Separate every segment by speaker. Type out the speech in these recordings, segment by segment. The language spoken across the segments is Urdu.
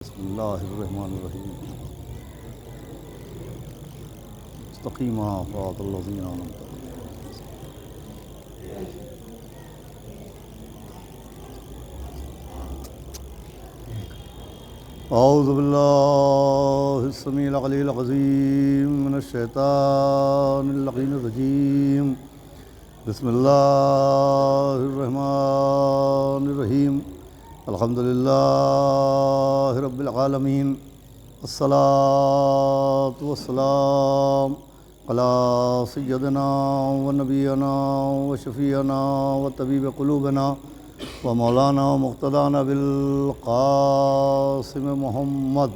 Speaker 1: بسم اللہ الرحمن الرحیم مستقیما صراط الذین انعمت علیہم اعوذ باللہ السمیع العلیل العظیم من الشیطان اللعین الرجیم بسم اللہ الرحمن الرحیم الحمدللہ رب العالمین الصلاۃ والسلام علی سیدنا و نبینا و شفیعنا و طبیب قلوبنا و مولانا و مقتدانا بالقاسم محمد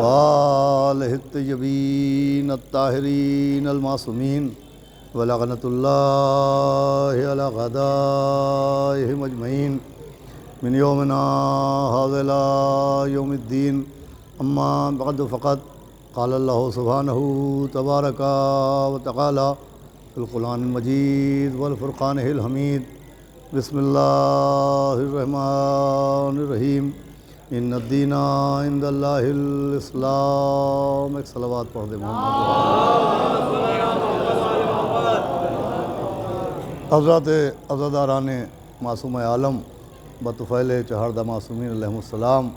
Speaker 1: وآلہ الطیبین الطاہرین المعصومین ولعنۃ اللہ علی اعدائہم اجمعین من یومنا ھذا الی یوم الدین اما بعد فقد قال اللہ سبحانہ تبارک و تعالی فی القرآن المجید والفرقان الحمید بسم اللہ الرحمن الرحیم ان الدین عند اللہ الاسلام۔ ایک صلوات پڑھ دے محمد۔ حضرات عزاداران معصوم عالم بطفیل چہاردہ معصومین علیہم السلام،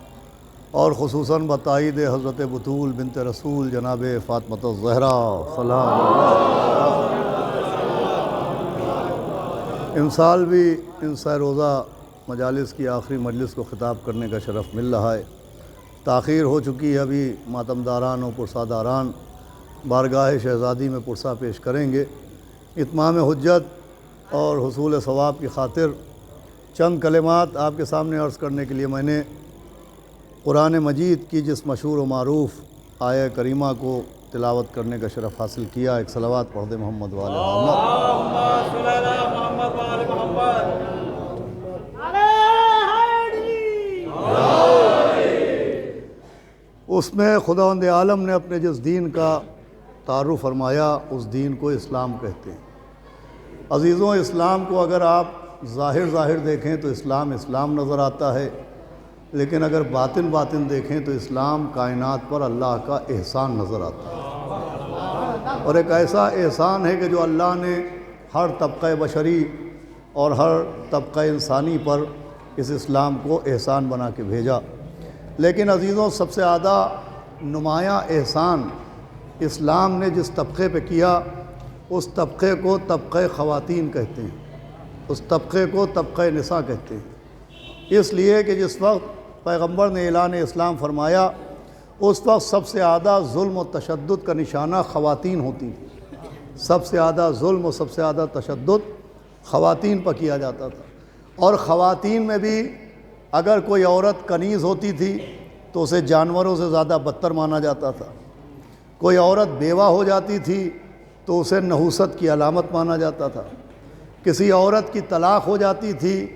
Speaker 1: اور خصوصاً بتائید حضرت بطول بنت رسول جناب فاطمۃ الزہرا سلام اللہ، امسال بھی ان سہ روزہ مجالس کی آخری مجلس کو خطاب کرنے کا شرف مل رہا ہے۔ تاخیر ہو چکی ہے، ابھی ماتمداران و پرساداران بارگاہ شہزادی میں پرسہ پیش کریں گے۔ اتمام حجت اور حصول ثواب کی خاطر چند کلمات آپ کے سامنے عرض کرنے کے لیے میں نے قرآن مجید کی جس مشہور و معروف آیہ کریمہ کو تلاوت کرنے کا شرف حاصل کیا۔ ایک صلوات پڑھ دے محمد وآل محمد۔ اس میں خداوند عالم نے اپنے جس دین کا تعارف فرمایا، اس دین کو اسلام کہتے ہیں۔ عزیزوں، اسلام کو اگر آپ ظاہر دیکھیں تو اسلام نظر آتا ہے، لیکن اگر باطن دیکھیں تو اسلام کائنات پر اللہ کا احسان نظر آتا ہے، اور ایک ایسا احسان ہے کہ جو اللہ نے ہر طبقہ بشری اور ہر طبقہ انسانی پر اس اسلام کو احسان بنا کے بھیجا۔ لیکن عزیزوں، سب سے زیادہ نمایاں احسان اسلام نے جس طبقے پہ کیا، اس طبقے کو طبقہ خواتین کہتے ہیں، اس طبقے کو طبقہ نساء کہتے ہیں، اس لیے کہ جس وقت پیغمبر نے اعلان اسلام فرمایا، اس وقت سب سے زیادہ ظلم و تشدد کا نشانہ خواتین ہوتی تھیں۔ سب سے زیادہ ظلم و سب سے زیادہ تشدد خواتین پر کیا جاتا تھا، اور خواتین میں بھی اگر کوئی عورت کنیز ہوتی تھی تو اسے جانوروں سے زیادہ بدتر مانا جاتا تھا۔ کوئی عورت بیوہ ہو جاتی تھی تو اسے نحوست کی علامت مانا جاتا تھا۔ کسی عورت کی طلاق ہو جاتی تھی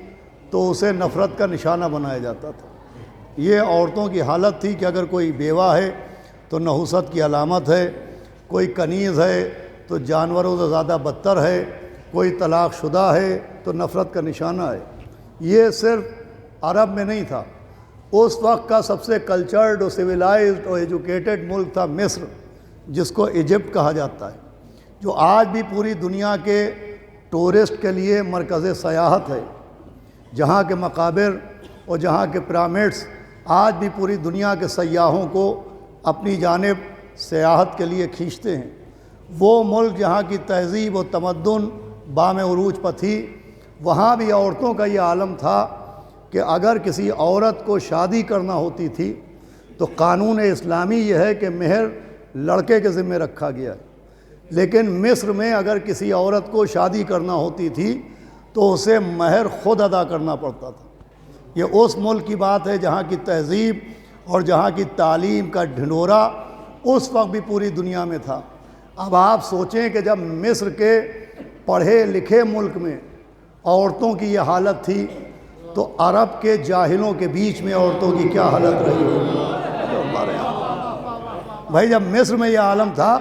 Speaker 1: تو اسے نفرت کا نشانہ بنایا جاتا تھا۔ یہ عورتوں کی حالت تھی کہ اگر کوئی بیوہ ہے تو نحوست کی علامت ہے، کوئی کنیز ہے تو جانوروں سے زیادہ بدتر ہے، کوئی طلاق شدہ ہے تو نفرت کا نشانہ ہے۔ یہ صرف عرب میں نہیں تھا، اس وقت کا سب سے کلچرڈ اور سویلائزڈ اور ایجوکیٹڈ ملک تھا مصر، جس کو ایجپٹ کہا جاتا ہے، جو آج بھی پوری دنیا کے ٹورسٹ کے لیے مرکز سیاحت ہے، جہاں کے مقابر اور جہاں کے پیرامڈس آج بھی پوری دنیا کے سیاحوں کو اپنی جانب سیاحت کے لیے کھینچتے ہیں۔ وہ ملک جہاں کی تہذیب و تمدن بام عروج پر تھی، وہاں بھی عورتوں کا یہ عالم تھا کہ اگر کسی عورت کو شادی کرنا ہوتی تھی تو قانون اسلامی یہ ہے کہ مہر لڑکے کے ذمہ رکھا گیا ہے، لیکن مصر میں اگر کسی عورت کو شادی کرنا ہوتی تھی تو اسے مہر خود ادا کرنا پڑتا تھا۔ یہ اس ملک کی بات ہے جہاں کی تہذیب اور جہاں کی تعلیم کا ڈھنڈورا اس وقت بھی پوری دنیا میں تھا۔ اب آپ سوچیں کہ جب مصر کے پڑھے لکھے ملک میں عورتوں کی یہ حالت تھی تو عرب کے جاہلوں کے بیچ میں عورتوں کی کیا حالت رہی ہوگی؟ بھائی، جب مصر میں یہ عالم تھا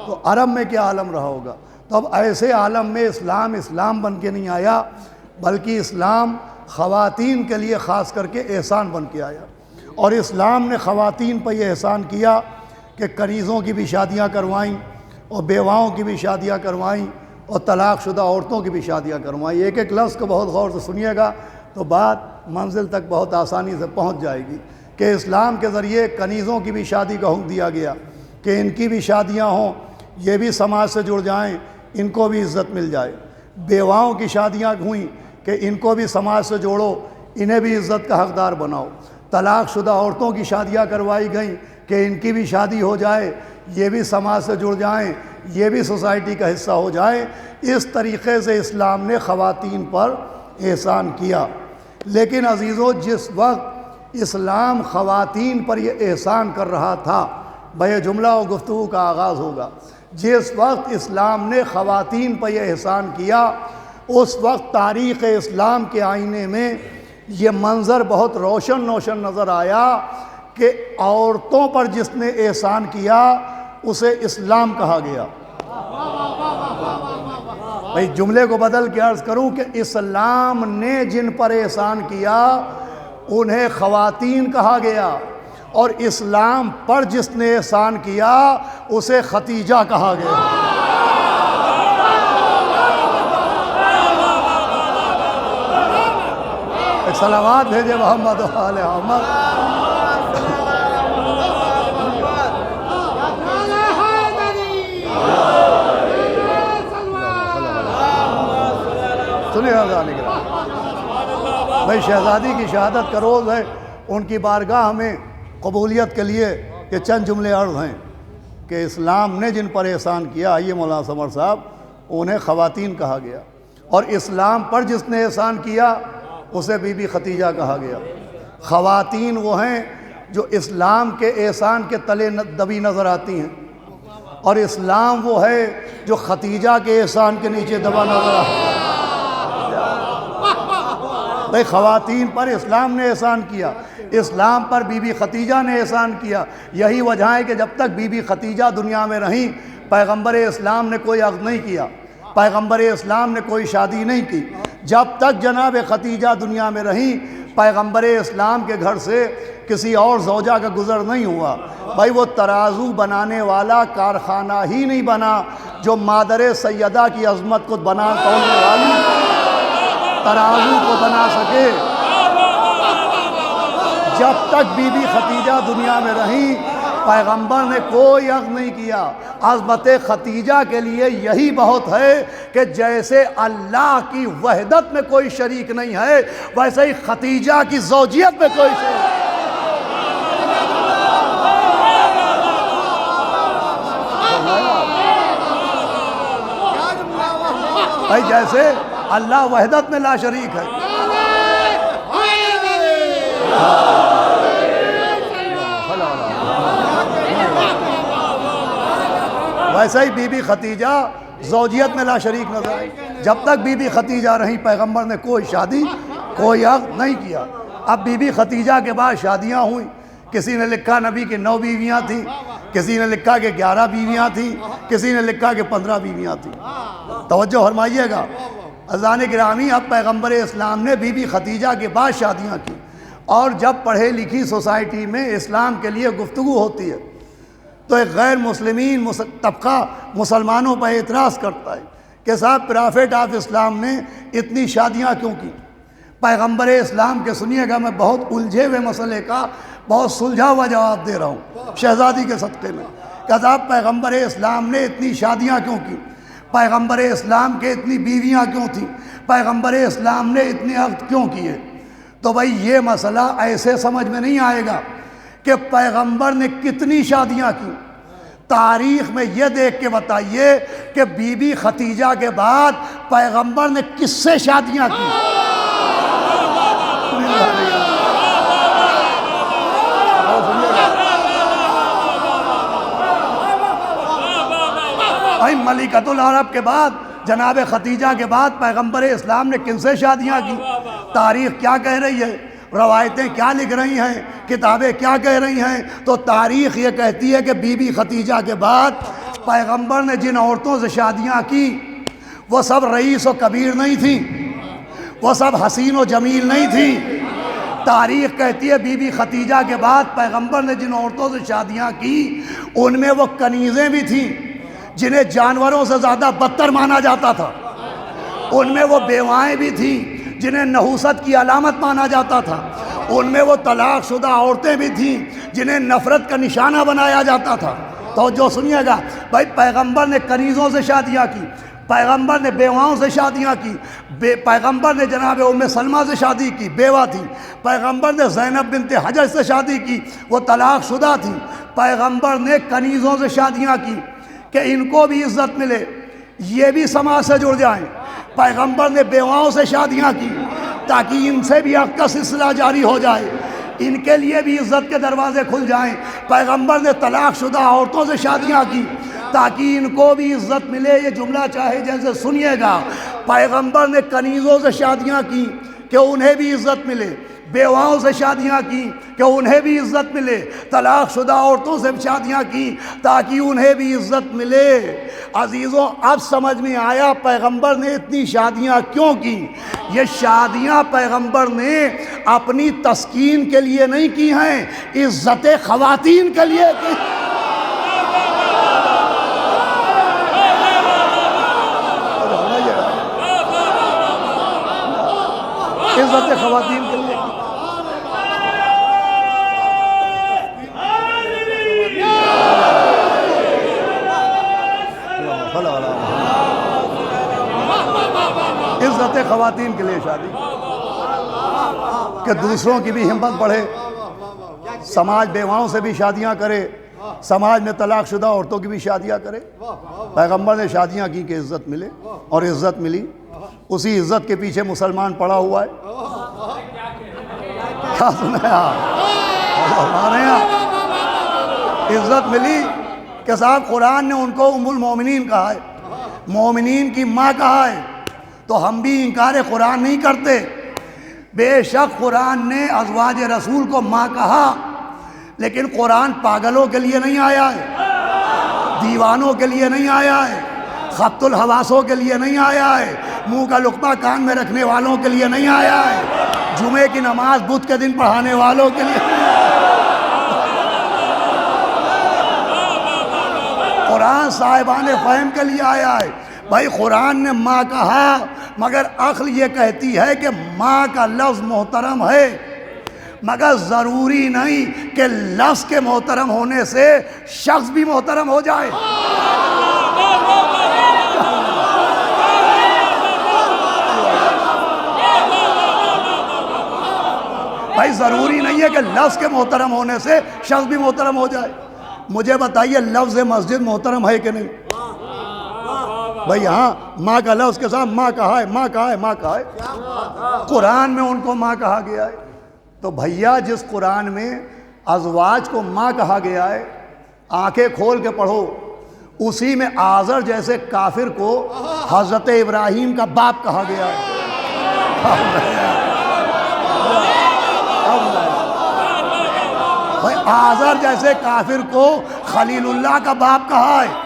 Speaker 1: تو عرب میں کیا عالم رہا ہوگا؟ تو اب ایسے عالم میں اسلام بن کے نہیں آیا، بلکہ اسلام خواتین کے لیے خاص کر کے احسان بن کے آیا، اور اسلام نے خواتین پر یہ احسان کیا کہ کنیزوں کی بھی شادیاں کروائیں، اور بیواؤں کی بھی شادیاں کروائیں، اور طلاق شدہ عورتوں کی بھی شادیاں کروائیں۔ ایک ایک لفظ کو بہت غور سے سنیے گا تو بات منزل تک بہت آسانی سے پہنچ جائے گی کہ اسلام کے ذریعے کنیزوں کی بھی شادی کا حکم دیا گیا کہ ان کی بھی شادیاں ہوں، یہ بھی سماج سے جڑ جائیں، ان کو بھی عزت مل جائے۔ بیواؤں کی شادیاں ہوئیں کہ ان کو بھی سماج سے جوڑو، انہیں بھی عزت کا حقدار بناؤ۔ طلاق شدہ عورتوں کی شادیاں کروائی گئیں کہ ان کی بھی شادی ہو جائے، یہ بھی سماج سے جڑ جائیں، یہ بھی سوسائٹی کا حصہ ہو جائیں۔ اس طریقے سے اسلام نے خواتین پر احسان کیا۔ لیکن عزیزو، جس وقت اسلام خواتین پر یہ احسان کر رہا تھا، بھئی جملہ و گفتگو کا آغاز ہوگا، جس وقت اسلام نے خواتین پر یہ احسان کیا، اس وقت تاریخ اسلام کے آئینے میں یہ منظر بہت روشن نظر آیا کہ عورتوں پر جس نے احسان کیا اسے اسلام کہا گیا۔ بھئی جملے کو بدل کے عرض کروں کہ اسلام نے جن پر احسان کیا انہیں خواتین کہا گیا، اور اسلام پر جس نے احسان کیا اسے ختیجہ کہا گیا۔ ایک صلوات بھیجے محمد و آل محمد۔ سنیے بھائی، شہزادی کی شہادت کا روز ہے، ان کی بارگاہ میں قبولیت کے لیے یہ چند جملے عرض ہیں کہ اسلام نے جن پر احسان کیا، آئیے مولانا سمر صاحب، انہیں خواتین کہا گیا، اور اسلام پر جس نے احسان کیا اسے بی بی ختیجہ کہا گیا۔ خواتین وہ ہیں جو اسلام کے احسان کے تلے دبی نظر آتی ہیں، اور اسلام وہ ہے جو ختیجہ کے احسان کے نیچے دبا نظر آتی ہے۔ بھئی خواتین پر اسلام نے احسان کیا، اسلام پر بی بی ختیجہ نے احسان کیا۔ یہی وجہ ہے کہ جب تک بی بی ختیجہ دنیا میں رہیں، پیغمبر اسلام نے کوئی عقد نہیں کیا، پیغمبر اسلام نے کوئی شادی نہیں کی۔ جب تک جناب ختیجہ دنیا میں رہیں، پیغمبر اسلام کے گھر سے کسی اور زوجہ کا گزر نہیں ہوا۔ بھائی وہ ترازو بنانے والا کارخانہ ہی نہیں بنا جو مادر سیدہ کی عظمت کو بنا تولنے والی ترازو کو بنا سکے۔ جب تک بی بی ختیجہ دنیا میں رہیں، پیغمبر نے کوئی عقد نہیں کیا۔ عظمت ختیجہ کے لیے یہی بہت ہے کہ جیسے اللہ کی وحدت میں کوئی شریک نہیں ہے، ویسے ہی ختیجہ کی زوجیت میں کوئی شریک نہیں۔ بھائی جیسے اللہ وحدت میں لا شریک ہے، ویسے ہی بی بی ختیجہ زوجیت میں لا شریک نظر آئی۔ جب تک بی بی ختیجہ رہیں، پیغمبر نے کوئی شادی، کوئی عقد نہیں کیا۔ اب بی بی ختیجہ کے بعد شادیاں ہوئیں، کسی نے لکھا نبی کی 9 بیویاں تھیں، کسی نے لکھا کہ 11 بیویاں تھیں، کسی نے لکھا کہ 15 بیویاں تھیں۔ توجہ فرمائیے گا عزیزان گرامی، اب پیغمبر اسلام نے بی بی ختیجہ کے بعد شادیاں کی، اور جب پڑھے لکھی سوسائٹی میں اسلام کے لیے گفتگو ہوتی ہے تو ایک غیر مسلمین طبقہ مسلمانوں پر اعتراض کرتا ہے کہ صاحب پرافٹ آف اسلام نے اتنی شادیاں کیوں کی؟ پیغمبر اسلام کے سنیے گا، میں بہت الجھے ہوئے مسئلے کا بہت سلجھا ہوا جواب دے رہا ہوں شہزادی کے صدقے میں کہ صاحب پیغمبر اسلام نے اتنی شادیاں کیوں کی؟ پیغمبر اسلام کے اتنی بیویاں کیوں تھیں؟ پیغمبر اسلام نے اتنے عقد کیوں کیے؟ تو بھائی یہ مسئلہ ایسے سمجھ میں نہیں آئے گا کہ پیغمبر نے کتنی شادیاں کی۔ تاریخ میں یہ دیکھ کے بتائیے کہ بی بی ختیجہ کے بعد پیغمبر نے کس سے شادیاں کی؟ بھائی ملکۃ العرب کے بعد، جناب ختیجہ کے بعد پیغمبر اسلام نے کن سے شادیاں کی؟ تاریخ کیا کہہ رہی ہے؟ روایتیں کیا لکھ رہی ہیں؟ کتابیں کیا کہہ رہی ہیں؟ تو تاریخ یہ کہتی ہے کہ بی بی ختیجہ کے بعد پیغمبر نے جن عورتوں سے شادیاں کی وہ سب رئیس و کبیر نہیں تھیں، وہ سب حسین و جمیل نہیں تھیں۔ تاریخ کہتی ہے بی بی ختیجہ کے بعد پیغمبر نے جن عورتوں سے شادیاں کی ان میں وہ کنیزیں بھی تھیں جنہیں جانوروں سے زیادہ بدتر مانا جاتا تھا، ان میں وہ بیوائیں بھی تھیں جنہیں نحوست کی علامت مانا جاتا تھا، ان میں وہ طلاق شدہ عورتیں بھی تھیں جنہیں نفرت کا نشانہ بنایا جاتا تھا۔ تو جو سنیے گا بھائی، پیغمبر نے کنیزوں سے شادیاں کی، پیغمبر نے بیواؤں سے شادیاں کی، پیغمبر نے جناب ام سلمہ سے شادی کی، بیوہ تھی، پیغمبر نے زینب بنت حجج سے شادی کی، وہ طلاق شدہ تھی، پیغمبر نے کنیزوں سے شادیاں کی کہ ان کو بھی عزت ملے، یہ بھی سماج سے جڑ جائیں۔ پیغمبر نے بیواؤں سے شادیاں کی تاکہ ان سے بھی حق کا سلسلہ جاری ہو جائے، ان کے لیے بھی عزت کے دروازے کھل جائیں۔ پیغمبر نے طلاق شدہ عورتوں سے شادیاں کی تاکہ ان کو بھی عزت ملے۔ یہ جملہ چاہے جیسے سنیے گا، پیغمبر نے کنیزوں سے شادیاں کی کہ انہیں بھی عزت ملے، بیواؤں سے شادیاں کی کہ انہیں بھی عزت ملے، طلاق شدہ عورتوں سے شادیاں کی تاکہ انہیں بھی عزت ملے۔ عزیزوں، اب سمجھ میں آیا پیغمبر نے اتنی شادیاں کیوں کی۔ یہ شادیاں پیغمبر نے اپنی تسکین کے لیے نہیں کی ہیں، عزت خواتین کے لیے کی۔ عزت خواتین کے لیے عزت خواتین کے لیے شادی، کہ دوسروں کی بھی ہمت بڑھے، سماج بیواؤں سے بھی شادیاں کرے، سماج میں طلاق شدہ عورتوں کی بھی شادیاں کرے۔ پیغمبر نے شادیاں کی کہ عزت ملے، اور عزت ملی۔ اسی عزت کے پیچھے مسلمان پڑا ہوا ہے۔ کیا سنا ہمارے یہاں عزت ملی کہ صاحب قرآن نے ان کو ام المومنین کہا ہے، مومنین کی ماں کہا ہے، تو ہم بھی انکار قرآن نہیں کرتے۔ بے شک قرآن نے ازواج رسول کو ماں کہا، لیکن قرآن پاگلوں کے لیے نہیں آیا ہے، دیوانوں کے لیے نہیں آیا ہے، خبط الحواسوں کے لیے نہیں آیا ہے، منہ کا لقمہ کان میں رکھنے والوں کے لیے نہیں آیا ہے، جمعے کی نماز بدھ کے دن پڑھانے والوں کے لیے۔ قرآن صاحبان فہم کے لیے آیا ہے۔ بھائی قرآن نے ماں کہا، مگر عقل یہ کہتی ہے کہ ماں کا لفظ محترم ہے، مگر ضروری نہیں کہ لفظ کے محترم ہونے سے شخص بھی محترم ہو جائے۔ بھائی ضروری نہیں ہے کہ لفظ کے محترم ہونے سے شخص بھی محترم ہو جائے۔ مجھے بتائیے لفظ مسجد محترم ہے کہ نہیں؟ بھائی ہاں، ماں کا لفظ کے ساتھ ماں کہا ہے، ماں کہا ہے، ماں کہا ہے، قرآن میں ان کو ماں کہا گیا ہے۔ تو بھیا جس قرآن میں ازواج کو ماں کہا گیا ہے، آنکھیں کھول کے پڑھو، اسی میں آزر جیسے کافر کو حضرت ابراہیم کا باپ کہا گیا ہے۔ بھائی آزر جیسے کافر کو خلیل اللہ کا باپ کہا ہے،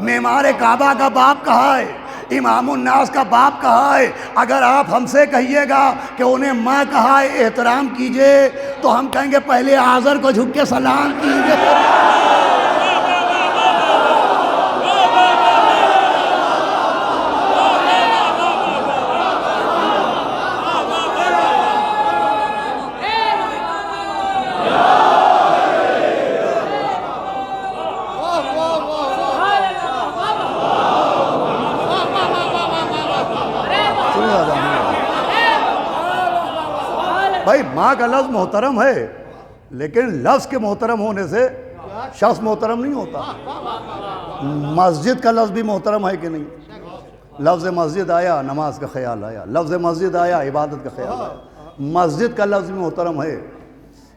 Speaker 1: معمار کعبہ کا باپ کہا ہے، امام الناس کا باپ کہا ہے۔ اگر آپ ہم سے کہیے گا کہ انہیں ماں کہا ہے، احترام کیجئے، تو ہم کہیں گے پہلے آزر کو جھک کے سلام کیجئے۔ بھائی ماں کا لفظ محترم ہے، لیکن لفظ کے محترم ہونے سے شخص محترم نہیں ہوتا۔ مسجد کا لفظ بھی محترم ہے کہ نہیں؟ لفظ مسجد آیا، نماز کا خیال آیا، لفظ مسجد آیا، عبادت کا خیال آیا۔ مسجد کا لفظ بھی محترم ہے،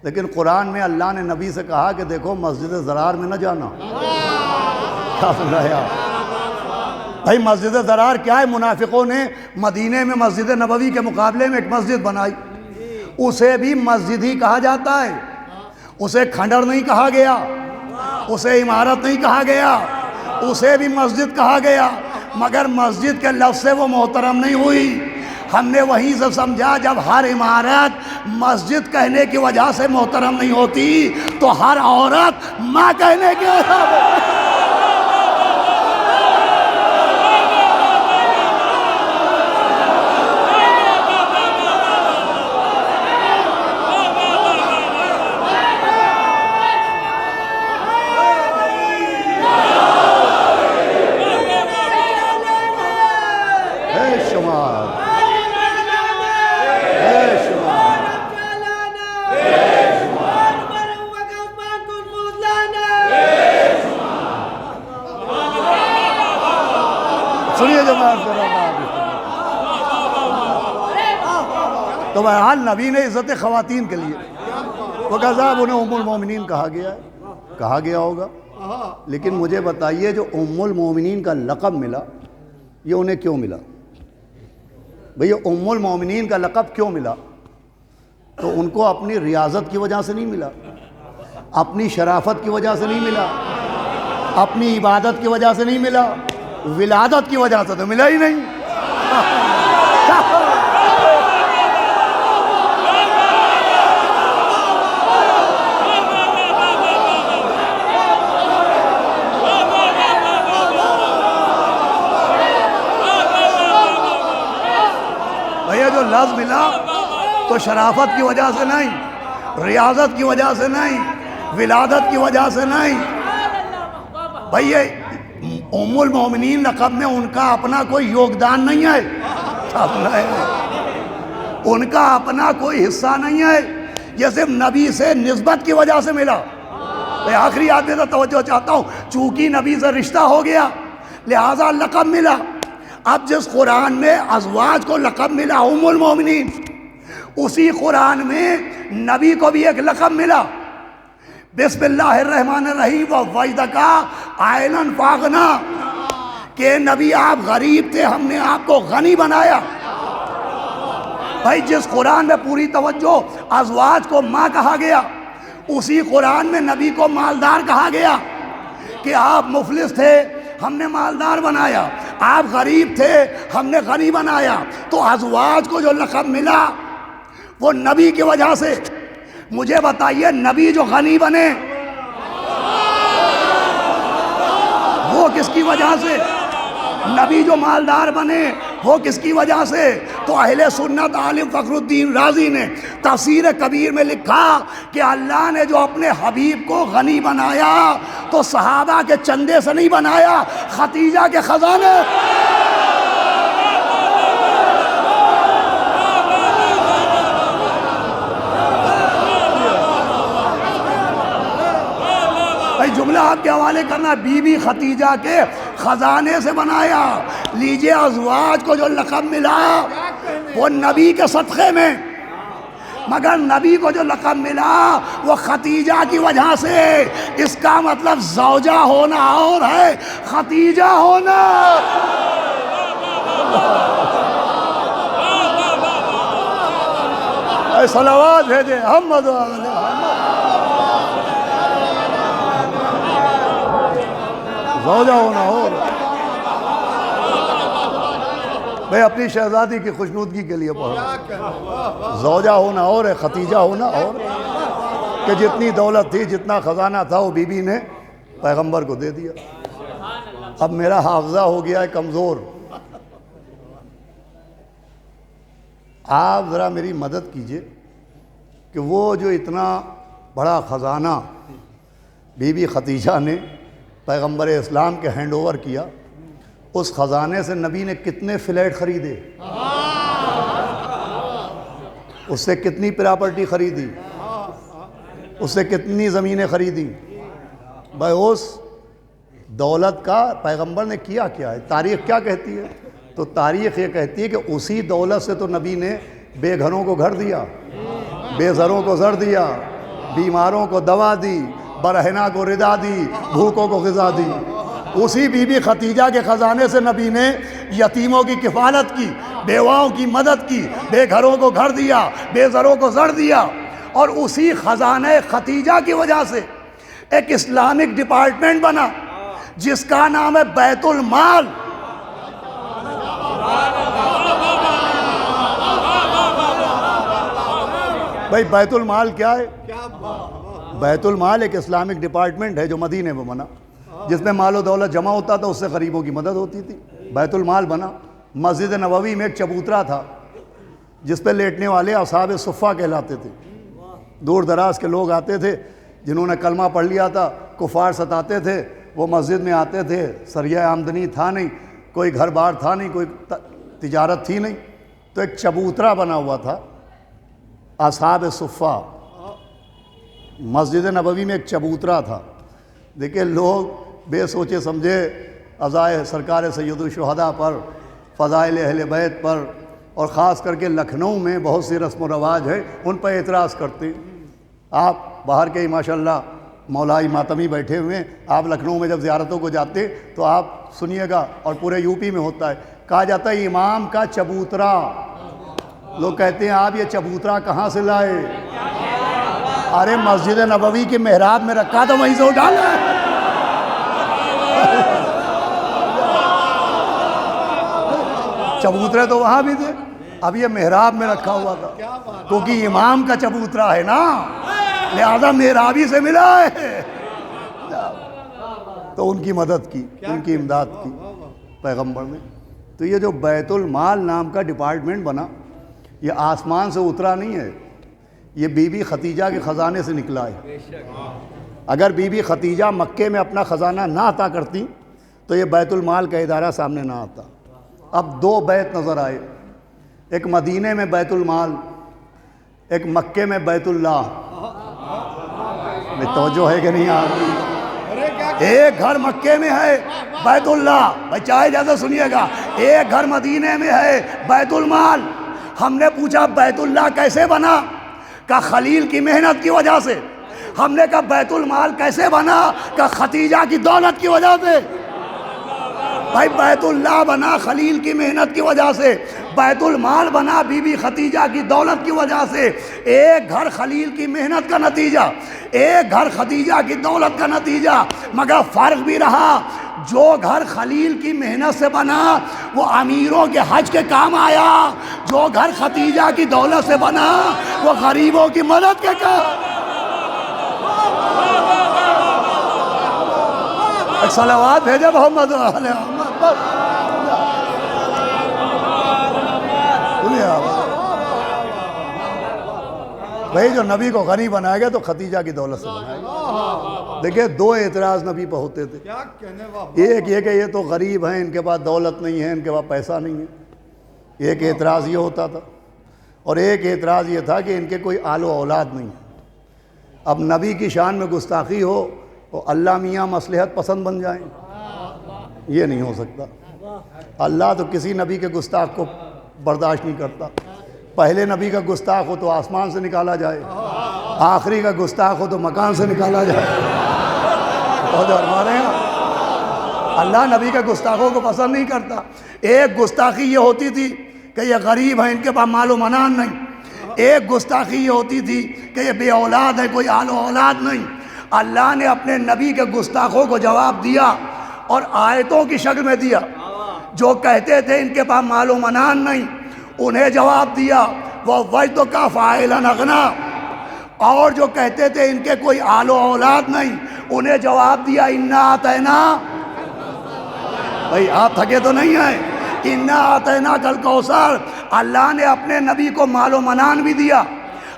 Speaker 1: لیکن قرآن میں اللہ نے نبی سے کہا کہ دیکھو مسجد ضرار میں نہ جانا۔ کیا سمجھایا؟ بھائی مسجد ضرار کیا ہے؟ منافقوں نے مدینے میں مسجد نبوی کے مقابلے میں ایک مسجد بنائی، اسے بھی مسجد ہی کہا جاتا ہے، اسے کھنڈر نہیں کہا گیا، اسے عمارت نہیں کہا گیا، اسے بھی مسجد کہا گیا، مگر مسجد کے لفظ سے وہ محترم نہیں ہوئی۔ ہم نے وہیں سے سمجھا جب ہر عمارت مسجد کہنے کی وجہ سے محترم نہیں ہوتی تو ہر عورت ماں کہنے کی وجہ سے سنیے جماعت تو بہرحال نبی نے عزت خواتین کے لیے وہ کہا انہیں ام المومنین کہا گیا ہے، کہا گیا ہوگا، لیکن مجھے بتائیے جو ام المومنین کا لقب ملا یہ انہیں کیوں ملا؟ بھئی ام المومنین کا لقب کیوں ملا؟ تو ان کو اپنی ریاضت کی وجہ سے نہیں ملا، اپنی شرافت کی وجہ سے نہیں ملا، اپنی عبادت کی وجہ سے نہیں ملا، ولادت کی وجہ سے تو ملا ہی نہیں۔ بھیا جو لفظ ملا تو شرافت کی وجہ سے نہیں، ریاضت کی وجہ سے نہیں، ولادت کی وجہ سے نہیں۔ بھیا ام المومنین لقب میں ان کا اپنا کوئی یوگدان نہیں ہے، ان کا اپنا کوئی حصہ نہیں ہے، یہ صرف نبی سے نسبت کی وجہ سے ملا۔ میں آخری آدمی سے توجہ چاہتا ہوں، چونکہ نبی سے رشتہ ہو گیا لہذا لقب ملا۔ اب جس قرآن میں ازواج کو لقب ملا ام المومنین، اسی قرآن میں نبی کو بھی ایک لقب ملا، بسم اللہ الرحمن الرحیم وَوَجْدَكَ عَائِلًا فَأَغْنَىٰ، کہ نبی آپ غریب تھے ہم نے آپ کو غنی بنایا۔ بھائی جس قرآن میں پوری توجہ ازواج کو ماں کہا گیا، اسی قرآن میں نبی کو مالدار کہا گیا کہ آپ مفلس تھے ہم نے مالدار بنایا، آپ غریب تھے ہم نے غنی بنایا۔ تو ازواج کو جو لقب ملا وہ نبی کی وجہ سے۔ مجھے بتائیے نبی جو غنی بنے وہ کس کی وجہ سے؟ نبی جو مالدار بنے وہ کس کی وجہ سے؟ تو اہل سنت عالم فخر الدین رازی نے تفسیر کبیر میں لکھا کہ اللہ نے جو اپنے حبیب کو غنی بنایا تو صحابہ کے چندے سے نہیں بنایا، ختیجہ کے خزانے۔ جملہ آپ کے حوالے کرنا، بی بی ختیجہ کے خزانے سے بنایا۔ لیجئے ازواج کو جو لقب ملا وہ نبی کے صدقے میں، مگر نبی کو جو لقب ملا وہ ختیجہ کی وجہ سے۔ اس کا مطلب زوجہ ہونا اور ہے ختیجہ ہونا۔ اے صلوات بھیجے محمد زوجہ ہونا اور میں اپنی شہزادی کی خوشنودگی کے لیے پڑھا، زوجہ ہونا اور ہے ختیجہ ہونا اور، کہ جتنی دولت تھی جتنا خزانہ تھا وہ بی بی نے پیغمبر کو دے دیا۔ اب میرا حافظہ ہو گیا ہے کمزور، آپ ذرا میری مدد کیجئے کہ وہ جو اتنا بڑا خزانہ بی بی ختیجہ نے پیغمبر اسلام کے ہینڈ اوور کیا، اس خزانے سے نبی نے کتنے فلیٹ خریدے، اس سے کتنی پراپرٹی خریدی، اس سے کتنی زمینیں خریدی۔ بھائی اس دولت کا پیغمبر نے کیا کیا ہے؟ تاریخ کیا کہتی ہے؟ تو تاریخ یہ کہتی ہے کہ اسی دولت سے تو نبی نے بے گھروں کو گھر دیا، بے زروں کو زر دیا، بیماروں کو دوا دی، برہنہ کو ردا دی، بھوکوں کو غذا دی۔ اسی بی بی ختیجہ کے خزانے سے نبی نے یتیموں کی کفالت کی، بیواؤں کی مدد کی، بے گھروں کو گھر دیا، بے زروں کو زر دیا۔ اور اسی خزانہ ختیجہ کی وجہ سے ایک اسلامک ڈپارٹمنٹ بنا جس کا نام ہے بیت المال۔ بھائی بیت المال کیا ہے؟ بیت المال ایک اسلامک ڈپارٹمنٹ ہے جو مدینے میں بنا، جس میں مال و دولت جمع ہوتا تھا، اس سے غریبوں کی مدد ہوتی تھی۔ بیت المال بنا۔ مسجد نبوی میں ایک چبوترا تھا جس پہ لیٹنے والے اصحاب صفہ کہلاتے تھے۔ دور دراز کے لوگ آتے تھے جنہوں نے کلمہ پڑھ لیا تھا، کفار ستاتے تھے، وہ مسجد میں آتے تھے، ذریعہ آمدنی تھا نہیں، کوئی گھر بار تھا نہیں، کوئی تجارت تھی نہیں، تو ایک چبوترا بنا ہوا تھا اصحاب صفہ۔ مسجد نبوی میں ایک چبوترا تھا۔ دیکھیں لوگ بے سوچے سمجھے عزائے سرکار سید الشہداء پر، فضائل اہل بیت پر، اور خاص کر کے لکھنؤ میں بہت سی رسم و رواج ہے، ان پر اعتراض کرتے ہیں۔ آپ باہر کے ہی ماشاءاللہ مولائی ماتمی بیٹھے ہوئے ہیں، آپ لکھنؤ میں جب زیارتوں کو جاتے تو آپ سنیے گا، اور پورے یو پی میں ہوتا ہے، کہا جاتا ہے امام کا چبوترا۔ لوگ کہتے ہیں آپ یہ چبوترا کہاں سے لائے؟ ارے مسجد نبوی کے محراب میں رکھا تو وہیں سے اٹھا لائے۔ چبوترے تو وہاں بھی تھے، اب یہ محراب میں رکھا ہوا تھا، کیونکہ امام کا چبوترا ہے نا، لہذا محرابی سے ملا ہے، تو ان کی مدد کی، ان کی امداد کی پیغمبر نے۔ تو یہ جو بیت المال نام کا ڈپارٹمنٹ بنا، یہ آسمان سے اترا نہیں ہے، یہ بی بی ختیجہ کے خزانے سے نکلا ہے۔ اگر بی بی ختیجہ مکے میں اپنا خزانہ نہ عطا کرتی تو یہ بیت المال کا ادارہ سامنے نہ آتا۔ اب دو بیت نظر آئے، ایک مدینے میں بیت المال، ایک مکے میں بیت اللہ۔ توجہ ہے کہ نہیں آپ؟ ایک گھر مکے میں ہے بیت اللہ، بچائے جیسے سنیے گا، ایک گھر مدینے میں ہے بیت المال۔ ہم نے پوچھا بیت اللہ کیسے بنا؟ کہ خلیل کی محنت کی وجہ سے۔ ہم نے کہا بیت المال کیسے بنا؟ کہ ختیجہ کی دولت کی وجہ سے۔ بھائی بیت اللہ بنا خلیل کی محنت کی وجہ سے، بیت المال بنا بی بی ختیجہ کی دولت کی وجہ سے۔ ایک گھر خلیل کی محنت کا نتیجہ، ایک گھر ختیجہ کی دولت کا نتیجہ، مگر فرق بھی رہا۔ جو گھر خلیل کی محنت سے بنا وہ امیروں کے حج کے کام آیا، جو گھر ختیجہ کی دولت سے بنا وہ غریبوں کی مدد کے کام۔ ایک صلوات بھیجے محمد علیہ محمد۔ بھائی جو نبی کو غنی بنایا گیا تو ختیجہ کی دولت سے بنایا گیا۔ دیکھیں دو اعتراض نبی پہ ہوتے تھے، ایک یہ کہ یہ تو غریب ہیں، ان کے پاس دولت نہیں ہے، ان کے پاس پیسہ نہیں ہے، ایک اعتراض یہ ہوتا تھا، اور ایک اعتراض یہ تھا کہ ان کے کوئی آل و اولاد نہیں ہے۔ اب نبی کی شان میں گستاخی ہو تو اللہ میاں مصلحت پسند بن جائیں، یہ نہیں ہو سکتا۔ اللہ تو کسی نبی کے گستاخ کو برداشت نہیں کرتا۔ پہلے نبی کا گستاخ ہو تو آسمان سے نکالا جائے، آخری کا گستاخ ہو تو مکان سے نکالا جائے۔ ہمارے یہاں اللہ نبی کے گستاخوں کو پسند نہیں کرتا۔ ایک گستاخی یہ ہوتی تھی کہ یہ غریب ہیں، ان کے پاس مال و منان نہیں۔ ایک گستاخی یہ ہوتی تھی کہ یہ بے اولاد ہے، کوئی آل و اولاد نہیں۔ اللہ نے اپنے نبی کے گستاخوں کو جواب دیا، اور آیتوں کی شکل میں دیا۔ جو کہتے تھے ان کے پاس مال و منان نہیں، انہیں جواب دیا وہ وجد کا فاعلن اغنا، اور جو کہتے تھے ان کے کوئی آل و اولاد نہیں، انہیں جواب دیا انا اعطینا۔ بھائی آپ تھکے تو نہیں ہیں؟ انا اعطینا کل کوثر۔ اللہ نے اپنے نبی کو مال و منان بھی دیا،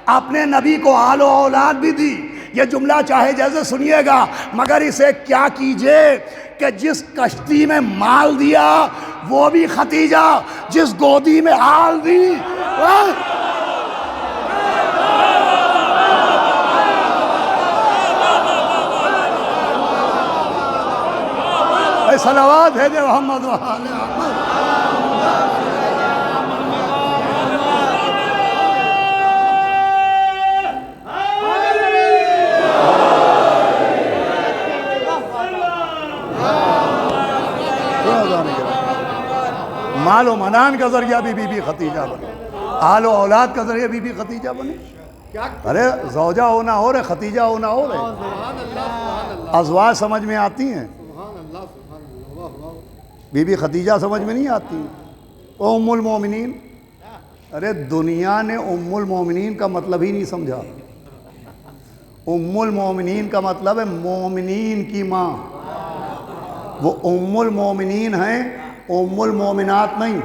Speaker 1: اپنے نبی کو آل و اولاد بھی دی۔ یہ جملہ چاہے جیسے سنیے گا، مگر اسے کیا کیجئے کہ جس کشتی میں مال دیا وہ بھی ختیجہ، جس گودی میں آل دی صلوات بھیجے محمد وآل محمد۔ مال و منان کا ذریعہ بھی بی بی ختیجہ بنے، آل و اولاد کا ذریعہ بی بی ختیجہ بنے۔ ارے زوجہ ہونا اور ہے، ختیجہ ہونا اور ہے۔ ازواج سمجھ میں آتی ہیں، بی بی ختیجہ سمجھ میں نہیں آتی۔ ام المومنین ارے دنیا نے ام المومنین کا مطلب ہی نہیں سمجھا. ام المومنین کا مطلب ہے مومنین کی ماں. وہ ام المومنین ہیں، ام المومنات نہیں.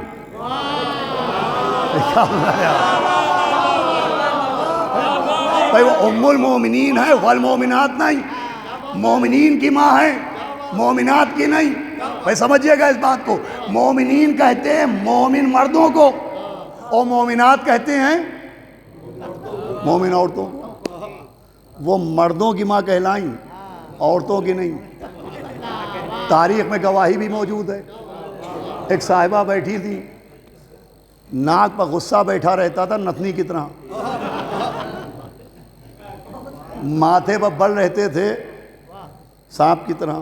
Speaker 1: بھائی وہ ام المومنین ہے والمومنات نہیں. مومنین کی ماں ہے، مومنات کی نہیں. بھائی سمجھیے گا اس بات کو. مومنین کہتے ہیں مومن مردوں کو، اور مومنات کہتے ہیں مومن عورتوں کو. وہ مردوں کی ماں کہلائیں، عورتوں کی نہیں. تاریخ میں گواہی بھی موجود ہے. ایک صاحبہ بیٹھی تھی، ناک پر غصہ بیٹھا رہتا تھا نتنی کی طرح، ماتھے پر بل رہتے تھے سانپ کی طرح.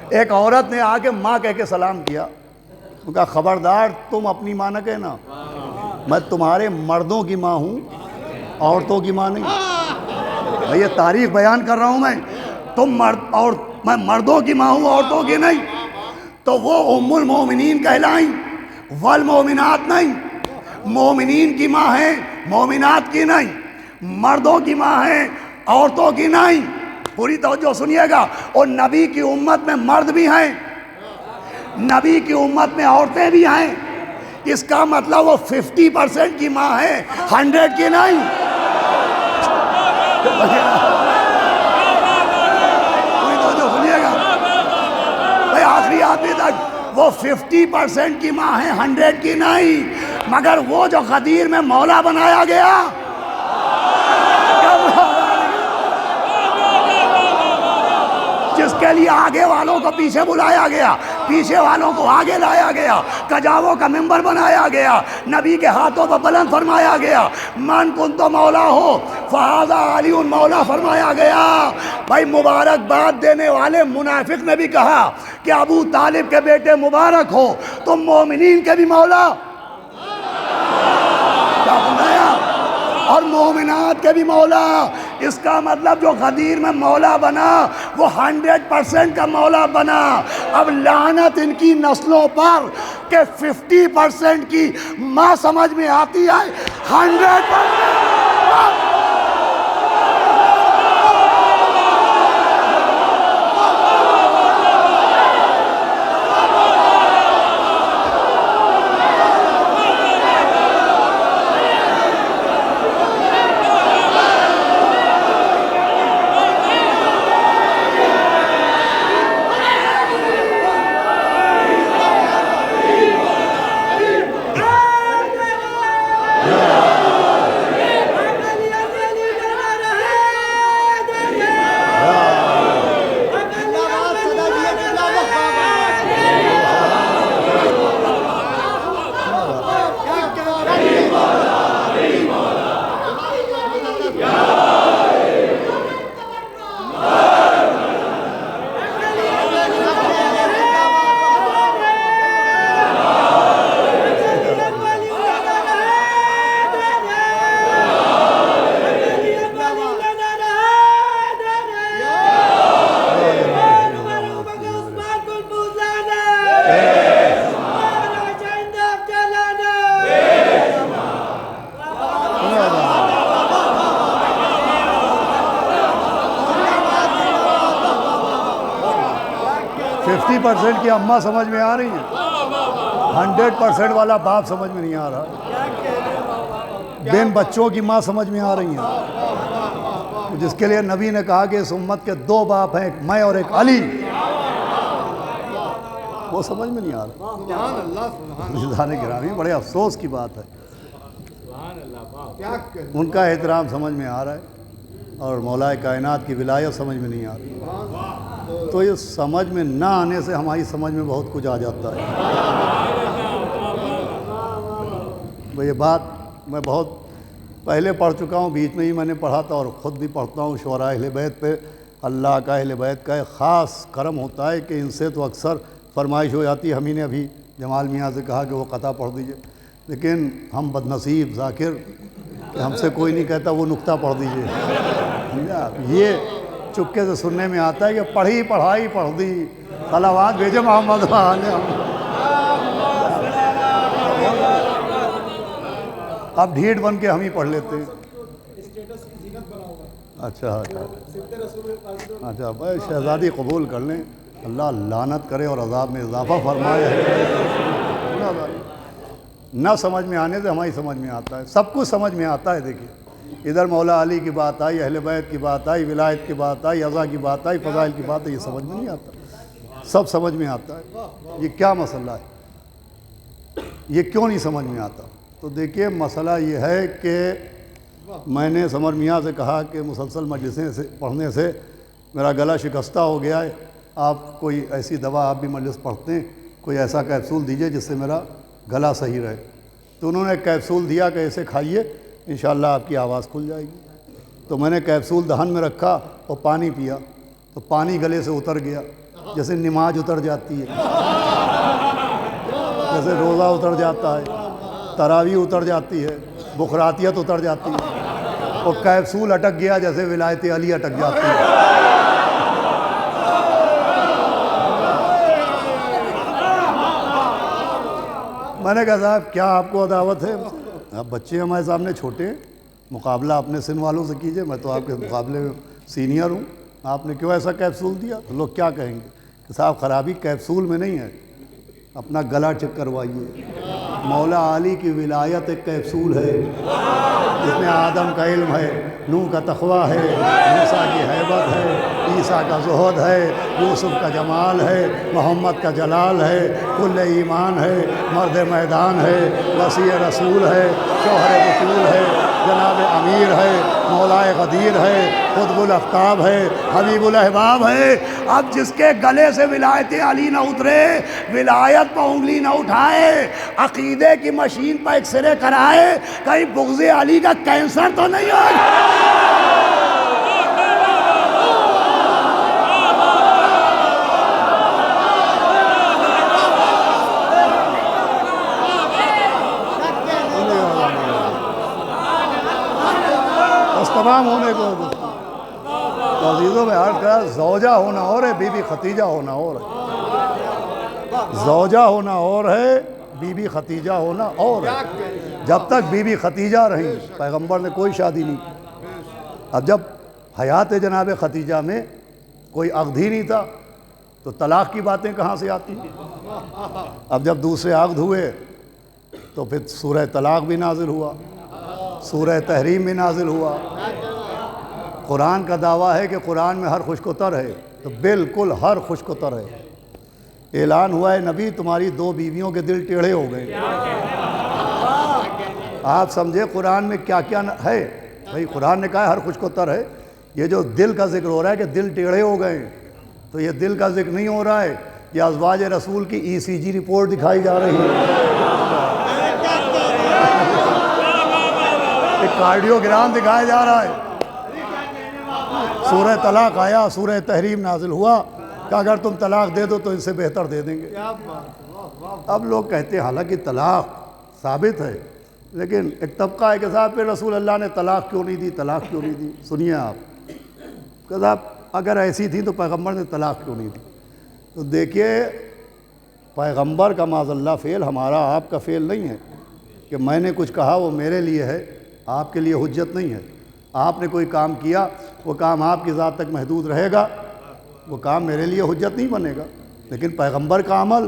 Speaker 1: ایک عورت نے آ کے ماں کہہ کے سلام کیا. تو کہا خبردار تم اپنی ماں نہ کہنا، میں تمہارے مردوں کی ماں ہوں، عورتوں کی ماں نہیں. میں یہ تاریخ بیان کر رہا ہوں. تم مرد اور میں مردوں کی ماں ہوں، عورتوں کی نہیں. تو وہ ام المومنین کہلائیں، والمومنات نہیں. مومنین کی ماں ہے، مومنات کی نہیں. مردوں کی ماں ہے، عورتوں کی نہیں. پوری توجہ سنیے گا. اور نبی کی امت میں مرد بھی ہیں، نبی کی امت میں عورتیں بھی ہیں. اس کا مطلب وہ 50% کی ماں ہے، 100 کی نہیں. پوری توجہ سنیے گا بھائی، آخری آدمی تک. وہ 50% کی ماں ہے، 100 کی نہیں. مگر وہ جو غدیر میں مولا بنایا گیا، جس کے لیے آگے والوں کو پیچھے بلایا گیا، پیچھے والوں کو آگے لایا گیا، کجاووں کا ممبر بنایا گیا، نبی کے ہاتھوں پر بلند فرمایا گیا، من کنت مولا ہو فہذا علی مولا فرمایا گیا. بھائی مبارکباد دینے والے منافق نے بھی کہا کہ ابو طالب کے بیٹے مبارک ہو، تم مومنین کے بھی مولا کیا بنایا، اور مومنات کے بھی مولا. اس کا مطلب جو غدیر میں مولا بنا وہ 100% کا مولا بنا. اب لعنت ان کی نسلوں پر کہ 50% کی ماں سمجھ میں آتی ہے، 100%. 50% کی اماں سمجھ میں آ رہی ہیں، 100% والا باپ سمجھ میں نہیں آ رہا. بین بچوں کی ماں سمجھ میں آ رہی ہیں، جس کے لیے نبی نے کہا کہ اس امت کے 2 باپ ہیں، ایک میں اور ایک علی. وہ سمجھ میں نہیں آ رہا. عزیزان گرامی، بڑے افسوس کی بات ہے. ان کا احترام سمجھ میں آ رہا ہے اور مولا کائنات کی ولایت سمجھ میں نہیں آ رہی. تو یہ سمجھ میں نہ آنے سے ہماری سمجھ میں بہت کچھ آ جاتا ہے. یہ بات میں بہت پہلے پڑھ چکا ہوں، بیچ میں ہی میں نے پڑھا تھا اور خود بھی پڑھتا ہوں. شعراء اہل بیت پہ اللہ کا، اہل بیت کا ایک خاص کرم ہوتا ہے کہ ان سے تو اکثر فرمائش ہو جاتی ہے. ہم ہی نے ابھی جمال میاں سے کہا کہ وہ قطعہ پڑھ دیجئے، لیکن ہم بدنصیب ذاکر کہ ہم سے کوئی نہیں کہتا وہ نقطہ پڑھ دیجئے. یہ چپکے سے سننے میں آتا ہے کہ پڑھی پڑھائی پڑھ دی، صلوات بھیجے محمد والے۔ اب ڈھیٹ بن کے ہم ہی پڑھ لیتے ہیں۔ اچھا اچھا بھائی شہزادی قبول کر لیں، اللہ لعنت کرے اور عذاب میں اضافہ فرمائے۔ نہ سمجھ میں آنے سے ہماری سمجھ میں آتا ہے، سب کچھ سمجھ میں آتا ہے۔ دیکھیے ادھر مولا علی کی بات آئی، اہل بیت کی بات آئی، ولایت کی بات آئی، عزا کی بات آئی، فضائل کی بات آئی، یہ سمجھ میں نہیں آتا، سب سمجھ میں آتا ہے۔ یہ کیا مسئلہ ہے؟ یہ کیوں نہیں سمجھ میں آتا؟ تو دیکھیے مسئلہ یہ ہے کہ میں نے سمر میاں سے کہا کہ مسلسل مجلسیں سے پڑھنے سے میرا گلا شکستہ ہو گیا ہے، آپ کوئی ایسی دوا، آپ بھی مجلس پڑھتے ہیں، کوئی ایسا کیپسول دیجئے جس سے میرا گلا صحیح رہے۔ تو انہوں نے کیپسول دیا کہ اسے کھائیے انشاءاللہ آپ کی آواز کھل جائے گی۔ تو میں نے کیپسول دہن میں رکھا اور پانی پیا، تو پانی گلے سے اتر گیا، جیسے نماز اتر جاتی ہے، جیسے روزہ اتر جاتا ہے، تراویح اتر جاتی ہے، بخراتیت اتر جاتی ہے، اور کیپسول اٹک گیا جیسے ولایت علی اٹک جاتی ہے۔ میں نے کہا صاحب کیا آپ کو عداوت ہے؟ آپ بچے ہمارے سامنے چھوٹے ہیں، مقابلہ اپنے سن والوں سے کیجئے، میں تو آپ کے مقابلے میں سینئر ہوں، آپ نے کیوں ایسا کیپسول دیا؟ تو لوگ کیا کہیں گے کہ صاحب خرابی کیپسول میں نہیں ہے، اپنا گلا چیک کروائیے۔ مولا علی کی ولایت ایک کیپسول ہے جس میں آدم کا علم ہے، نوح کا تقویٰ ہے، موسیٰ کی ہیبت ہے، عیسیٰ کا زہد ہے، یوسف کا جمال ہے، محمد کا جلال ہے، کل ایمان ہے، مرد میدان ہے، وسیع رسول ہے، شوہر بطول ہے، جناب امیر ہے، مولائے غدیر ہے، قطب الاقطاب ہے، حبیب الاحباب ہے۔ اب جس کے گلے سے ولایت علی نہ اترے، ولایت پہ انگلی نہ اٹھائے، عقیدے کی مشین پہ ایک سرے کرائے، کہیں بغض علی کا کینسر تو نہیں ہو۔ تمام ہونے کو تو عزیزوں میں عرض کرا، زوجہ ہونا اور ہے، بی بی ختیجہ ہونا اور ہے۔ زوجہ ہونا اور ہے، بی بی ختیجہ ہونا اور ہے۔ جب تک بی بی ختیجہ رہیں پیغمبر نے کوئی شادی نہیں کی۔ اب جب حیات جناب ختیجہ میں کوئی عقد ہی نہیں تھا تو طلاق کی باتیں کہاں سے آتی؟ اب جب دوسرے عقد ہوئے تو پھر سورہ طلاق بھی نازل ہوا، سورہ تحریم بھی نازل ہوا۔ قرآن کا دعویٰ ہے کہ قرآن میں ہر خشک و تر ہے، تو بالکل ہر خشک و تر ہے۔ اعلان ہوا ہے نبی تمہاری 2 بیویوں کے دل ٹیڑھے ہو گئے۔ آپ سمجھے قرآن میں کیا کیا ہے؟ بھئی قرآن نے کہا ہے ہر خشک و تر ہے، یہ جو دل کا ذکر ہو رہا ہے کہ دل ٹیڑھے ہو گئے، تو یہ دل کا ذکر نہیں ہو رہا ہے، یہ ازواج رسول کی ECG رپورٹ دکھائی جا رہی ہے، ایک کارڈیوگرام دکھایا جا رہا ہے۔ سورہ طلاق آیا، سورہ تحریم نازل ہوا کہ اگر تم طلاق دے دو تو ان سے بہتر دے دیں گے۔ اب لوگ کہتے ہیں حالانکہ طلاق ثابت ہے، لیکن ایک طبقہ ہے کہ صاحب پھر رسول اللہ نے طلاق کیوں نہیں دی، طلاق کیوں نہیں دی؟ سنیے آپ کہ صاحب اگر ایسی تھی تو پیغمبر نے طلاق کیوں نہیں دی؟ تو دیکھیے پیغمبر کا معاذ اللہ فعل ہمارا آپ کا فعل نہیں ہے کہ میں نے کچھ کہا وہ میرے لیے ہے، آپ کے لیے حجت نہیں ہے۔ آپ نے کوئی کام کیا، وہ کام آپ کی ذات تک محدود رہے گا، وہ کام میرے لیے حجت نہیں بنے گا۔ لیکن پیغمبر کا عمل،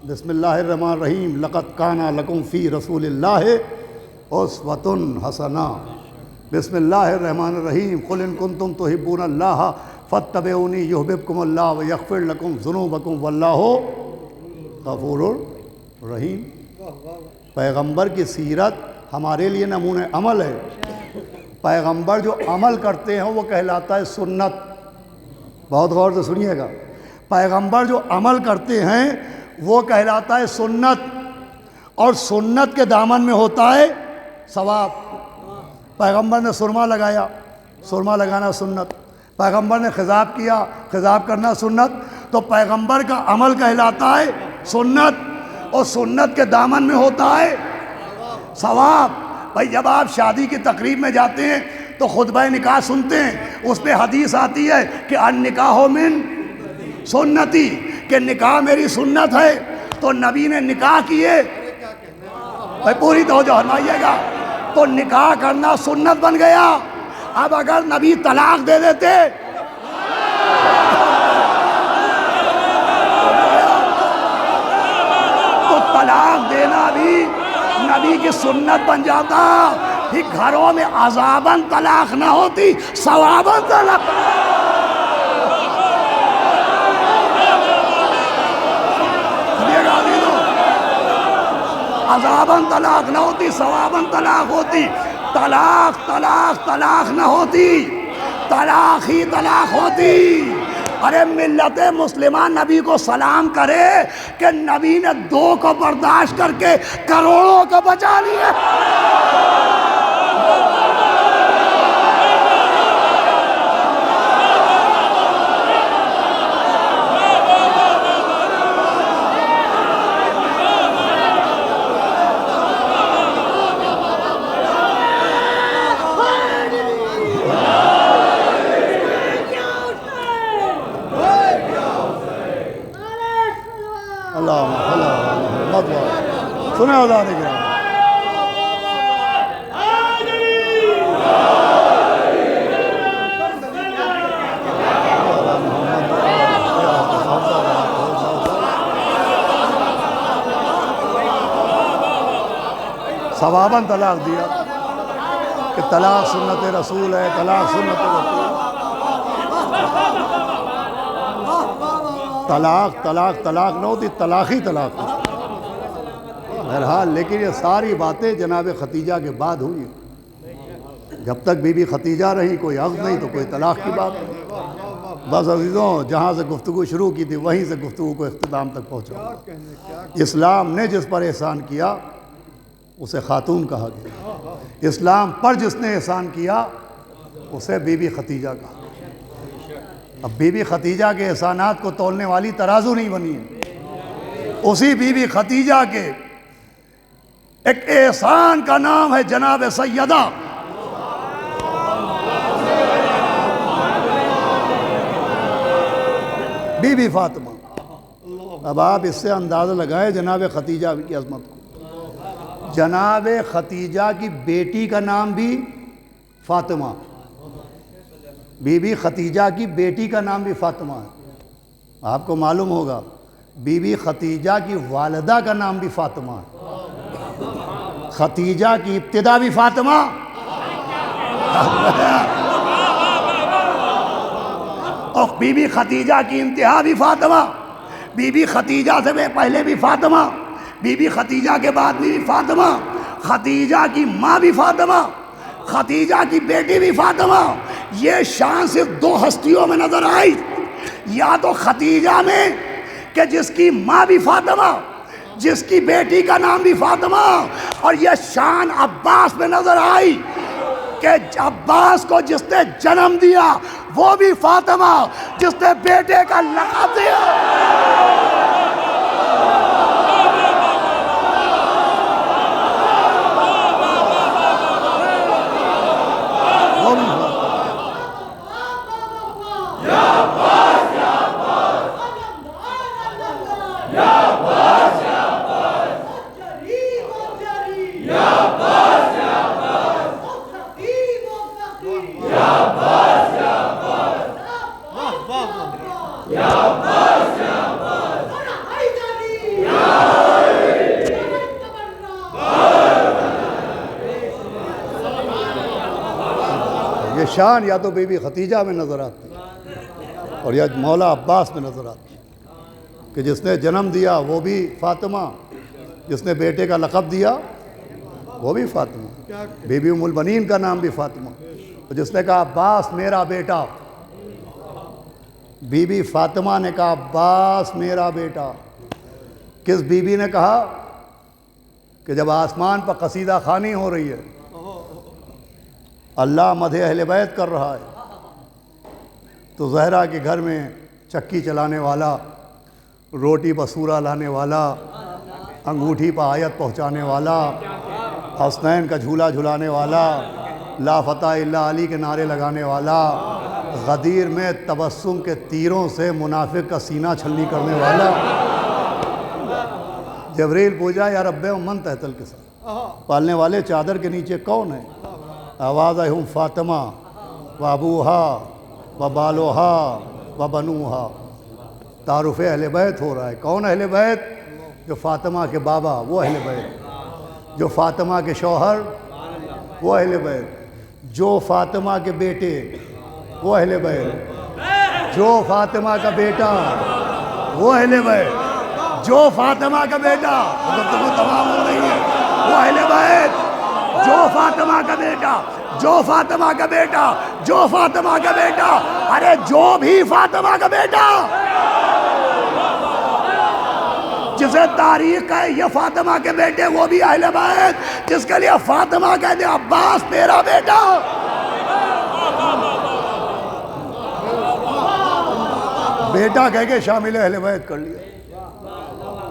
Speaker 1: بسم اللہ الرحمن الرحیم، لقد کان لکم فی رسول اللہ اسوۃ حسنہ، بسم اللہ الرحمن الرحیم، قل ان کنتم تحبون اللہ فاتبعونی یحببکم اللہ ویغفر لکم ذنوبکم واللہ غفور رحیم۔ پیغمبر کی سیرت ہمارے لیے نمونہ عمل ہے۔ پیغمبر جو عمل کرتے ہیں وہ کہلاتا ہے سنت۔ بہت غور سے سنیے گا، پیغمبر جو عمل کرتے ہیں وہ کہلاتا ہے سنت، اور سنت کے دامن میں ہوتا ہے ثواب۔ پیغمبر نے سرما لگایا، سرما لگانا سنت۔ پیغمبر نے خضاب کیا، خضاب کرنا سنت۔ تو پیغمبر کا عمل کہلاتا ہے سنت، اور سنت کے دامن میں ہوتا ہے ثواب۔ بھائی جب آپ شادی کی تقریب میں جاتے ہیں تو خطبہ نکاح سنتے ہیں، اس پہ حدیث آتی ہے کہ النکاح من سنتی، کہ نکاح میری سنت ہے. تو نبی نے نکاح کیے، بھائی پوری توجہ فرمائیے گا، تو نکاح کرنا سنت بن گیا. اب اگر نبی طلاق دے دیتے تو طلاق دینا بھی نبی کی سنت بن جاتا. پھر گھروں میں عذاباً طلاق نہ ہوتی، ثواباً طلاق. عذاباً طلاق نہ ہوتی، ثواباً طلاق ہوتی. طلاق طلاق طلاق نہ ہوتی، طلاق ہی طلاق ہوتی. ارے ملت مسلمہ نبی کو سلام کرے کہ نبی نے 2 کو برداشت کر کے کروڑوں کو بچا لیا. سنیں آزاد کرام، ثواباً طلاق دیا کہ طلاق سنت رسول ہے، طلاق سنت رسول. طلاق طلاق طلاق نہ ہوتی، طلاق ہی طلاق ہوتی. بہرحال لیکن یہ ساری باتیں جناب ختیجہ کے بعد ہوئی. جب تک بی بی ختیجہ رہی کوئی عقد نہیں تو کوئی طلاق کی بات نہیں. بس عزیزوں، جہاں سے گفتگو شروع کی تھی وہیں سے گفتگو کو اختتام تک پہنچا. اسلام نے جس پر احسان کیا اسے خاتون کہا گیا. اسلام پر جس نے احسان کیا اسے بی بی ختیجہ کہا. اب بی بی ختیجہ کے احسانات کو تولنے والی ترازو نہیں بنی ہے. اسی بی بی ختیجہ کے ایک احسان کا نام ہے جناب سیدہ بی بی فاطمہ. اب آپ اس سے اندازہ لگائیں جناب ختیجہ کی عظمت کو. جناب ختیجہ کی بیٹی کا نام بھی فاطمہ، بی بی ختیجہ کی بیٹی کا نام بھی فاطمہ ہے. آپ کو معلوم ہوگا بی بی ختیجہ کی والدہ کا نام بھی فاطمہ ہے. ختیجہ کی ابتدا بھی فاطمہ، اور بی بی ختیجہ کی انتہا بھی فاطمہ. بی بی ختیجہ سے پہلے بھی فاطمہ، بی بی ختیجہ کے بعد بھی فاطمہ. ختیجہ کی ماں بھی فاطمہ، ختیجہ کی بیٹی بھی فاطمہ. یہ شان صرف 2 ہستیوں میں نظر آئی، یا تو ختیجہ میں کہ جس کی ماں بھی فاطمہ، جس کی بیٹی کا نام بھی فاطمہ، اور یہ شان عباس میں نظر آئی کہ عباس کو جس نے جنم دیا وہ بھی فاطمہ، جس نے بیٹے کا لقب دیا وہ بھی فاطمہ. یہ شان یا تو بی بی ختیجہ میں نظر آتی اور یا مولا عباس میں نظر آتی کہ جس نے جنم دیا وہ بھی فاطمہ، جس نے بیٹے کا لقب دیا وہ بھی فاطمہ. بی بی ام البنین کا نام بھی فاطمہ. جس نے کہا عباس میرا بیٹا، بی بی فاطمہ نے کہا عباس میرا بیٹا. کس بی بی نے کہا کہ جب آسمان پر قصیدہ خوانی ہو رہی ہے، اللہ مدح اہل بیت کر رہا ہے، تو زہرا کے گھر میں چکی چلانے والا، روٹی بسورا لانے والا، انگوٹھی پر آیت پہنچانے والا، حسنین کا جھولا جھلانے والا، لا فتح الا علی کے نعرے لگانے والا، غدیر میں تبسم کے تیروں سے منافق کا سینہ چھلنی کرنے والا۔ جبریل پوچھا یا رب من تحت الکساء، پالنے والے چادر کے نیچے کون ہے؟ آواز آئی ہم فاطمہ و ابوہا و بالوہا و بنوہا۔ تعارف اہل بیت ہو رہا ہے۔ کون اہل بیت؟ جو فاطمہ کے بابا وہ اہل بیت، جو فاطمہ کے شوہر وہ اہل بیت، جو فاطمہ کے بیٹے وہ اہل بیت، جو فاطمہ کا بیٹا وہ اہل بیت، جو فاطمہ کا بیٹا گفتگو تمام ہو رہی ہے وہ اہل بیت، جو فاطمہ کا بیٹا، جو فاطمہ کا بیٹا، جو فاطمہ کا بیٹا، ارے جو بھی فاطمہ کا بیٹا جسے تاریخ ہے یہ فاطمہ کے بیٹے وہ بھی اہل بیت، جس کے لیے فاطمہ کہتے ہیں عباس میرا بیٹا۔ بیٹا کہہ کے شامل اہل بیت کر لیا۔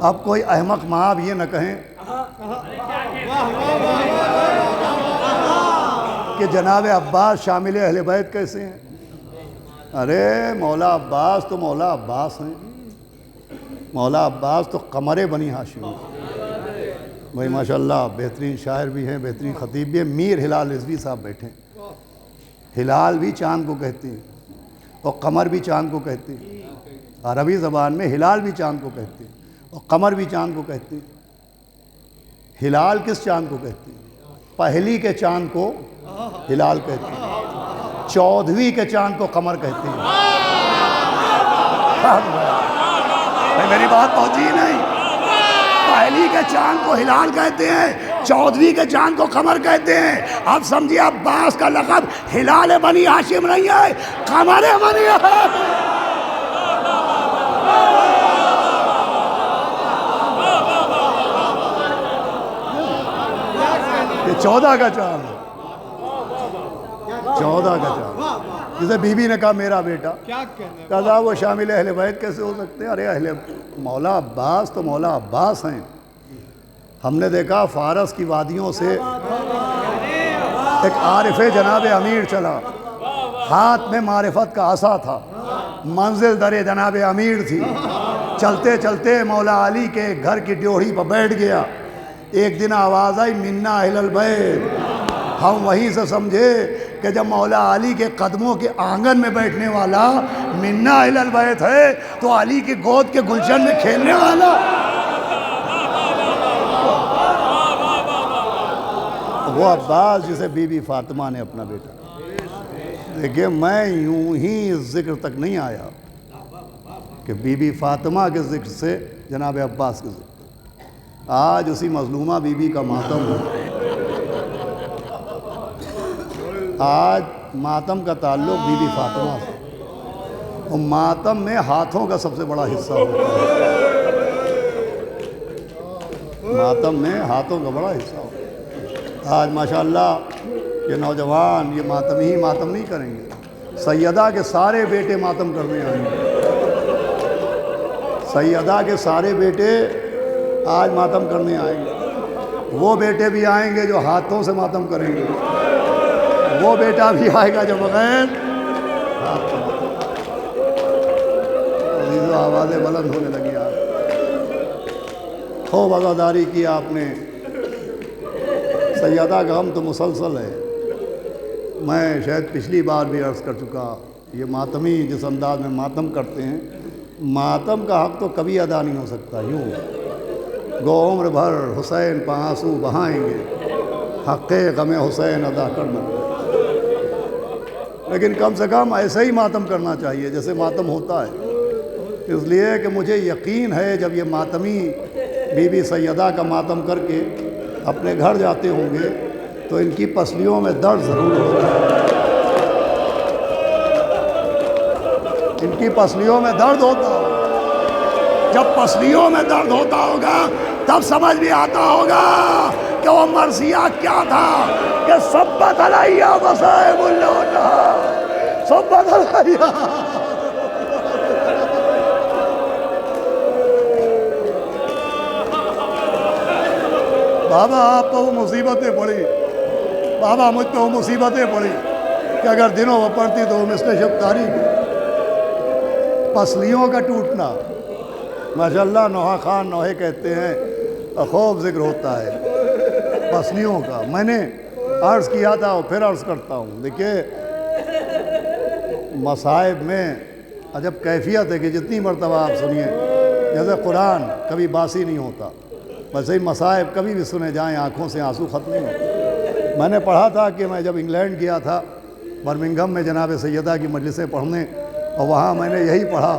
Speaker 1: اب کوئی احمق ماں یہ نہ کہیں کہ جناب عباس شامل اہل بیت کیسے ہیں؟ ارے مولا عباس تو مولا عباس ہیں، مولا عباس تو قمر بنی ہاشم ہیں۔ بھائی ماشاءاللہ بہترین شاعر بھی ہیں، بہترین خطیب بھی ہیں۔ میر ہلال رضوی صاحب بیٹھے ہیں۔ ہلال بھی چاند کو کہتے ہیں اور قمر بھی چاند کو کہتے ہیں۔ عربی زبان میں ہلال بھی چاند کو کہتے ہیں اور قمر بھی چاند کو کہتے ہیں۔ ہلال کس چاند کو کہتے ہیں؟ پہلی کے چاند کو ہلال کہتے ہیں، 14ویں کے چاند کو قمر کہتے ہیں۔ میری بات پہنچی نہیں؟ پہلی کے چاند کو ہلال کہتے ہیں، 14ویں کے چاند کو قمر کہتے ہیں۔ اب سمجھیے عباس کا لقب ہلال بنی ہاشم نہیں ہے، قمر بنی ہاشم۔ یہ 14 کا چاند ہے، 14 کا چاند۔ جسے بی بی نے کہا میرا بیٹا، کہا وہ شامل اہل بیت کیسے ہو سکتے ہیں؟ ارے اہل مولا عباس تو مولا عباس ہیں۔ ہم نے دیکھا فارس کی وادیوں سے ایک عارف جناب امیر چلا، ہاتھ میں معرفت کا عصا تھا، منزل در جناب امیر تھی۔ چلتے چلتے مولا علی کے گھر کی ڈیوڑی پر بیٹھ گیا۔ ایک دن آواز آئی منا اہل البیت۔ ہم وہیں سے سمجھے کہ جب مولا علی کے قدموں کے آنگن میں بیٹھنے والا منا اہل البیت ہے تو علی کی گود کے گلشن میں کھیلنے والا۔ وہ عباس جسے بی بی فاطمہ نے اپنا بیٹا۔ دیکھیں میں یوں ہی اس ذکر تک نہیں آیا کہ بی بی فاطمہ کے ذکر سے جناب عباس کے ذکر۔ آج اسی مظلومہ بی بی کا ماتم ہے۔ آج ماتم کا تعلق بی بی فاطمہ سے، اور ماتم میں ہاتھوں کا سب سے بڑا حصہ ہوتا ہے۔ ماتم میں ہاتھوں کا بڑا حصہ ہوتا ہے۔ آج ماشاءاللہ یہ نوجوان یہ ماتم ہی ماتم نہیں کریں گے، سیدہ کے سارے بیٹے ماتم کرنے آئیں گے۔ سیدہ کے سارے بیٹے آج ماتم کرنے آئیں گے۔ وہ بیٹے بھی آئیں گے جو ہاتھوں سے ماتم کریں گے، وہ بیٹا بھی آئے گا جو بغیر ہاتھ سے۔ عزیزو آوازیں بلند ہونے لگی۔ خوب عزاداری کی آپ نے۔ سیدہ کا غم تو مسلسل ہے۔ میں شاید پچھلی بار بھی عرض کر چکا، یہ ماتمی جس انداز میں ماتم کرتے ہیں، ماتم کا حق تو کبھی ادا نہیں ہو سکتا۔ یوں گو عمر بھر حسین پہ آنسو بہائیں گے، حق غم حسین ادا کرنا، لیکن کم سے کم ایسے ہی ماتم کرنا چاہیے جیسے ماتم ہوتا ہے۔ اس لیے کہ مجھے یقین ہے جب یہ ماتمی بی بی سیدہ کا ماتم کر کے اپنے گھر جاتے ہوں گے تو ان کی پسلیوں میں درد ضرور ہوگا، ان کی پسلیوں میں درد ہوتا ہوگا۔ جب پسلیوں میں درد ہوتا ہوگا تب سمجھ بھی آتا ہوگا کہ وہ مرثیہ کیا تھا کہ صبت علیہ وصائب اللہ، صبت علیہ۔ بابا آپ کو وہ مصیبتیں پڑی، بابا مجھ پہ وہ مصیبتیں پڑی کہ اگر دنوں وہ پڑتی تو وہ مثل شب تاریخ، پسلیوں کا ٹوٹنا۔ ماشاءاللہ نوحہ خان نوحے کہتے ہیں خوب ذکر ہوتا ہے پسلیوں کا۔ میں نے عرض کیا تھا اور پھر عرض کرتا ہوں، دیکھیے مصائب میں عجب کیفیت ہے کہ جتنی مرتبہ آپ سنیے، جیسے قرآن کبھی باسی نہیں ہوتا، ویسے ہی مصائب کبھی بھی سنے جائیں آنکھوں سے آنسو ختم نہیں ہوتے۔ میں نے پڑھا تھا کہ میں جب انگلینڈ گیا تھا برمنگھم میں جناب سیدہ کی مجلسیں پڑھنے، اور وہاں میں نے یہی پڑھا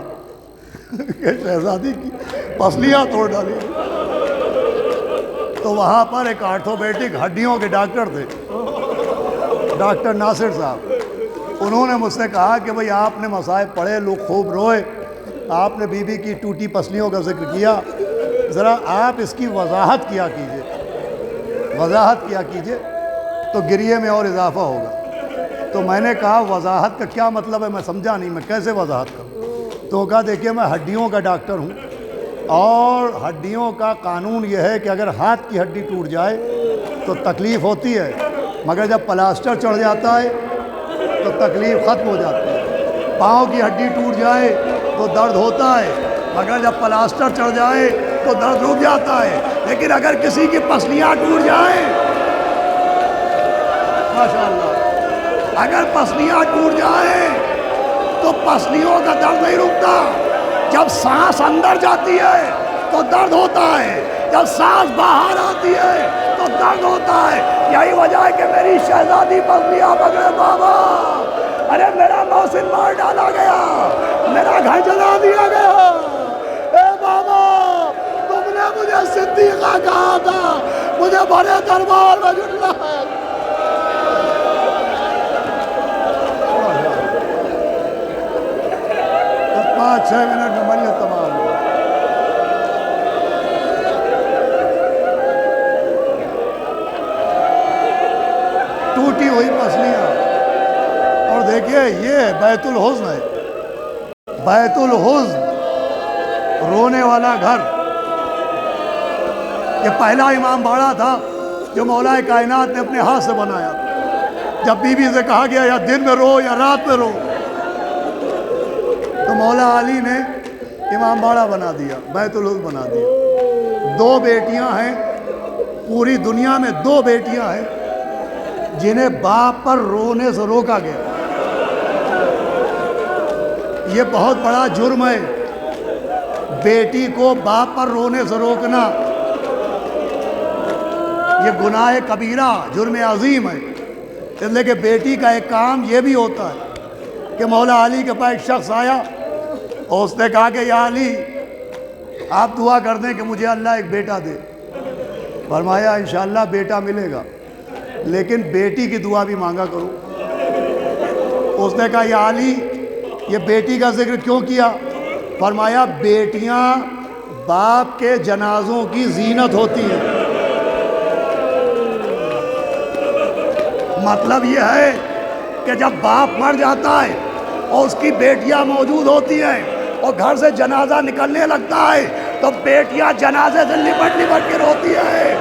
Speaker 1: کہ شہزادی کی پسلیاں توڑ ڈالی۔ تو وہاں پر ایک آرتھوپیڈک ہڈیوں کے ڈاکٹر تھے، ڈاکٹر ناصر صاحب، انہوں نے مجھ سے کہا کہ بھئی آپ نے مصائب پڑھے، لوگ خوب روئے، آپ نے بی بی کی ٹوٹی پسلیوں کا ذکر کیا، ذرا آپ اس کی وضاحت کیا کیجئے تو گریے میں اور اضافہ ہوگا۔ تو میں نے کہا وضاحت کا کیا مطلب ہے، میں سمجھا نہیں، میں کیسے وضاحت کروں؟ تو کہا دیکھیے میں ہڈیوں کا ڈاکٹر ہوں، اور ہڈیوں کا قانون یہ ہے کہ اگر ہاتھ کی ہڈی ٹوٹ جائے تو تکلیف ہوتی ہے، مگر جب پلاسٹر چڑھ جاتا ہے تو تکلیف ختم ہو جاتی ہے۔ پاؤں کی ہڈی ٹوٹ جائے تو درد ہوتا ہے، مگر جب پلاسٹر چڑھ جائے تو درد رک جاتا ہے۔ لیکن اگر کسی کی پسلیاں ٹوٹ جائیں، ماشاءاللہ، اگر پسلیاں ٹوٹ جائیں تو پسلیوں کا درد نہیں رکتا۔ جب سانس اندر جاتی ہے تو درد ہوتا ہے، جب سانس باہر آتی ہے تو درد ہوتا ہے۔ یہی وجہ ہے کہ میری شہزادی پسلیاں پکڑے بابا، ارے میرا محسن مار ڈالا گیا، میرا گھر جلا دیا گیا، اے بابا تم نے مجھے صدیقہ کہا تھا، مجھے بڑے دربار میں جھٹلا ہے۔ 5-6 منٹ میں مریت تمام ہو۔ ٹوٹی ہوئی پسلیاں، اور دیکھیے یہ بیت الحزن ہے، بیت الحزن، رونے والا گھر۔ یہ پہلا امام باڑہ تھا جو مولا کائنات نے اپنے ہاتھ سے بنایا۔ جب بی بی سے کہا گیا یا دن میں رو یا رات میں رو، تو مولا علی نے امام باڑہ بنا دیا، بیت الحزن بنا دیا۔ 2 بیٹیاں ہیں، پوری دنیا میں 2 بیٹیاں ہیں جنہیں باپ پر رونے سے روکا گیا۔ یہ بہت بڑا جرم ہے، بیٹی کو باپ پر رونے سے روکنا، یہ گناہ کبیرہ، جرم عظیم ہے۔ اس لیے کہ بیٹی کا ایک کام یہ بھی ہوتا ہے کہ مولا علی کے پاس ایک شخص آیا اور اس نے کہا کہ یا علی آپ دعا کر دیں کہ مجھے اللہ ایک بیٹا دے۔ فرمایا انشاءاللہ بیٹا ملے گا، لیکن بیٹی کی دعا بھی مانگا کرو۔ اس نے کہا یا علی یہ بیٹی کا ذکر کیوں کیا؟ فرمایا بیٹیاں باپ کے جنازوں کی زینت ہوتی ہیں۔ مطلب یہ ہے کہ جب باپ مر جاتا ہے اور اس کی بیٹیاں موجود ہوتی ہیں اور گھر سے جنازہ نکلنے لگتا ہے تو بیٹیاں جنازے سے لپٹ کے روتی ہیں،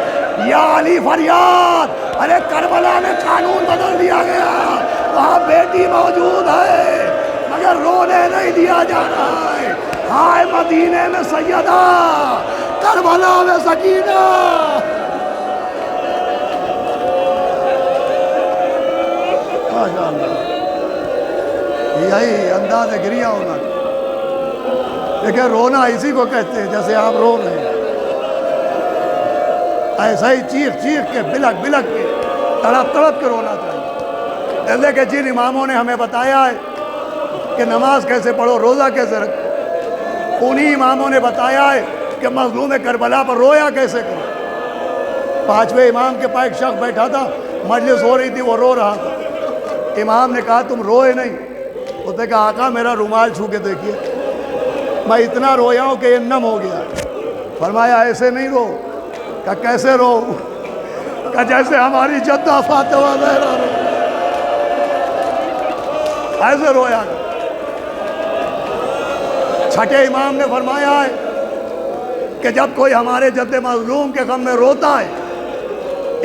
Speaker 1: یا علی فریاد، ارے کربلا میں قانون بدل دیا گیا، وہاں بیٹی موجود ہے مگر رونے نہیں دیا جا رہا ہے۔ ہائے مدینے میں سیدہ، کربلا میں سکینہ۔ ماشاءاللہ، یہی انداز گریہ ہونا چاہیے۔ دیکھیں رونا اسی کو کہتے ہیں جیسے آپ رو رہے ہیں، ایسا ہی چیخ کے بلک کے تڑپ کے رونا چاہیے۔ جیسے کہ جن اماموں نے ہمیں بتایا ہے کہ نماز کیسے پڑھو، روزہ کیسے رکھو، انہی اماموں نے بتایا ہے کہ مظلوم کربلا پر رویا کیسے کرو۔ 5ویں امام کے پاس ایک شخص بیٹھا تھا، مجلس ہو رہی تھی، وہ رو رہا تھا۔ امام نے کہا تم روئے نہیں؟ اس نے کہا آقا میرا رومال چھو کے دیکھیے، میں اتنا رویا ہوں کہ یہ نم ہو گیا۔ فرمایا ایسے نہیں رو۔ کہا کیسے رو؟ کہا جیسے ہماری جدہ فاطمہ زہرا رو، ایسے رویا۔ 6ٹھے امام نے فرمایا ہے کہ جب کوئی ہمارے جد مظلوم کے غم میں روتا ہے،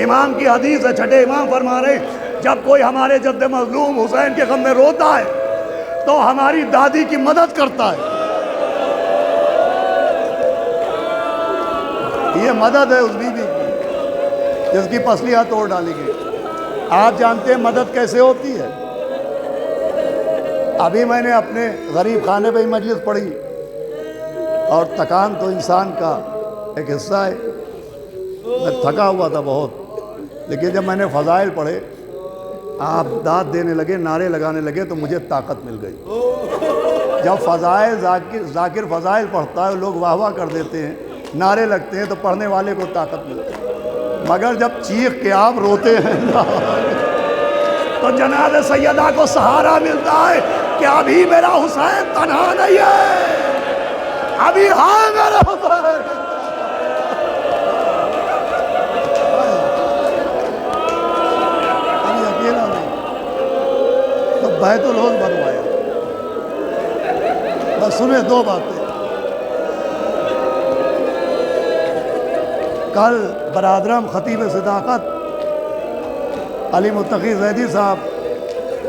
Speaker 1: امام کی حدیث ہے، چھٹے امام فرما رہے جب کوئی ہمارے جد مظلوم حسین کے غم میں روتا ہے تو ہماری دادی کی مدد کرتا ہے. یہ مدد ہے اس بیوی کی جس کی پسلیاں توڑ ڈالی گئی. آپ جانتے ہیں مدد کیسے ہوتی ہے؟ ابھی میں نے اپنے غریب خانے پہ ہی مجلس پڑھی، اور تکان تو انسان کا ایک حصہ ہے. میں تھکا ہوا تھا بہت، لیکن جب میں نے فضائل پڑھے، آپ داد دینے لگے، نعرے لگانے لگے تو مجھے طاقت مل گئی. جب فضائل ذاکر فضائل پڑھتا ہے لوگ واہ واہ کر دیتے ہیں، نعرے لگتے ہیں تو پڑھنے والے کو طاقت ملتی ہے. مگر جب چیخ کے آپ روتے ہیں تو جناب سیدہ کو سہارا ملتا ہے کہ ابھی میرا حسین تنہا نہیں ہے، ابھی ہاں میرا حسین ابھی اکیلا نہیں. تو بیت الحسن بنوایا. بس سنیں دو باتیں. کل برادرم خطیب صداقت علی متقی زیدی صاحب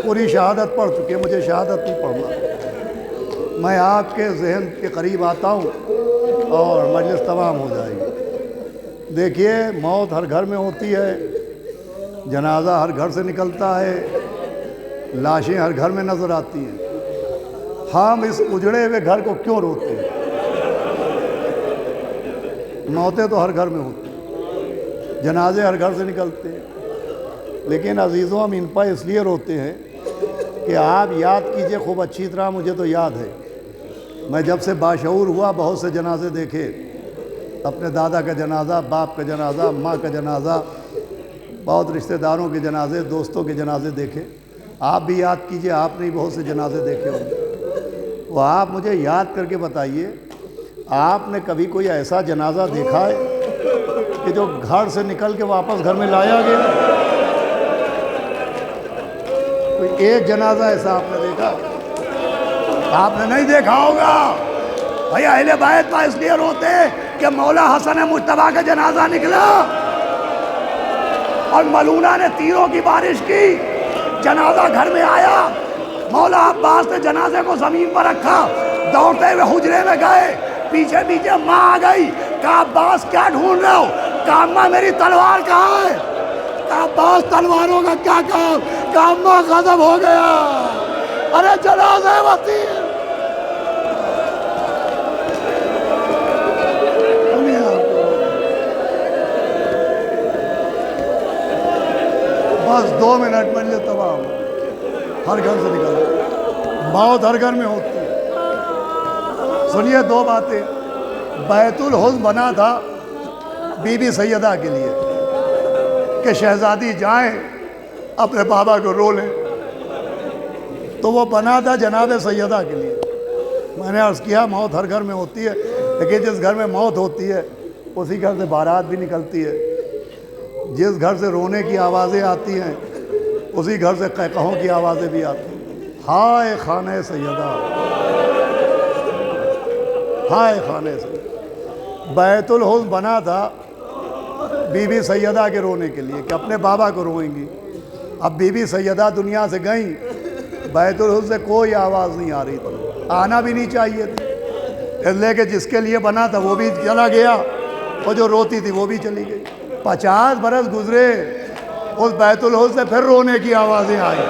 Speaker 1: پوری شہادت پڑھ چکے، مجھے شہادت نہیں پڑھنا. میں آپ کے ذہن کے قریب آتا ہوں اور مجلس تمام ہو جائے گی. دیکھیے، موت ہر گھر میں ہوتی ہے، جنازہ ہر گھر سے نکلتا ہے، لاشیں ہر گھر میں نظر آتی ہیں. ہم اس اجڑے ہوئے گھر کو کیوں روتے ہیں؟ موتیں تو ہر گھر میں ہوتی ہیں، جنازے ہر گھر سے نکلتے ہیں. لیکن عزیزوں، ہم ان پر اس لیے روتے ہیں کہ آپ یاد کیجئے خوب اچھی طرح. مجھے تو یاد ہے، میں جب سے باشعور ہوا بہت سے جنازے دیکھے. اپنے دادا کا جنازہ، باپ کا جنازہ، ماں کا جنازہ، بہت رشتہ داروں کے جنازے، دوستوں کے جنازے دیکھے. آپ بھی یاد کیجئے، آپ نے بہت سے جنازے دیکھے ہوں گے. وہ آپ مجھے یاد کر کے بتائیے، آپ نے کبھی کوئی ایسا جنازہ دیکھا ہے کہ جو گھر سے نکل کے واپس گھر میں لایا گیا؟ کوئی ایک جنازہ ایسا آپ نے دیکھا؟ آپ نے نہیں دیکھا ہوگا. بھئی اہل بیت پر اس لیے روتے کہ مولا حسن مجتبیٰ کا جنازہ نکلا اور ملونہ نے تیروں کی بارش کی. جنازہ گھر میں آیا، مولا عباس نے جنازے کو زمین پر رکھا، دوڑتے ہوئے حجرے میں گئے. پیچھے پیچھے ماں آ گئی. کہا عباس کیا ڈھونڈ رہے ہو؟ کہا اماں میری تلوار کہاں ہے؟ کہا عباس تلواروں کا کیا کام؟ کہا اماں غضب ہو گیا. ارے جنازہ وسیع بس 2 منٹ میں لیے تمام. ہر گھر سے نکل، موت ہر گھر میں ہوتی ہے. سنیے 2 باتیں. بیت الحسن بنا تھا بی بی سیدہ کے لیے کہ شہزادی جائیں اپنے بابا کو رو لیں، تو وہ بنا تھا جناب سیدہ کے لیے. میں نے عرض کیا موت ہر گھر میں ہوتی ہے، لیکن جس گھر میں موت ہوتی ہے اسی گھر سے بارات بھی نکلتی ہے. جس گھر سے رونے کی آوازیں آتی ہیں اسی گھر سے قہقہوں کی آوازیں بھی آتی ہیں. ہائے خانہ سیدہ، ہائے خانہ سیدہ. بیت الحسن بنا تھا بی بی سیدہ کے رونے کے لیے کہ اپنے بابا کو روئیں گی. اب بی بی سیدہ دنیا سے گئیں، بیت الحسن سے کوئی آواز نہیں آ رہی تھی، آنا بھی نہیں چاہیے تھی، اس لیے کہ جس کے لیے بنا تھا وہ بھی چلا گیا اور جو روتی تھی وہ بھی چلی گئی. 50 برس گزرے، اس بیت الحسن سے پھر رونے کی آوازیں آئی.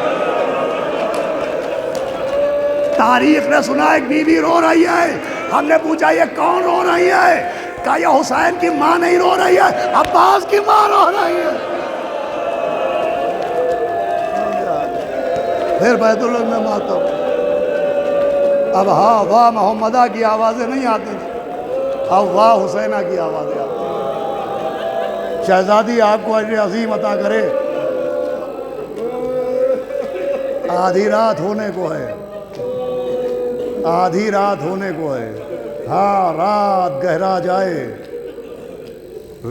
Speaker 1: تاریخ نے سنا ایک بی بی رو رہی ہے. ہم نے پوچھا یہ کون رو رہی ہے؟ کہا یہ حسین کی ماں نہیں رو رہی ہے، عباس کی ماں رو رہی ہے. پھر بیت الحسن میں ماتم. اب ہاں واہ محمدہ کی آوازیں نہیں آتی تھی، اب واہ حسینہ کی آوازیں آتی. شہزادی آپ کو اجر عظیم عطا کرے. آدھی رات ہونے کو ہے، آدھی رات ہونے کو ہے. ہاں رات گہرا جائے،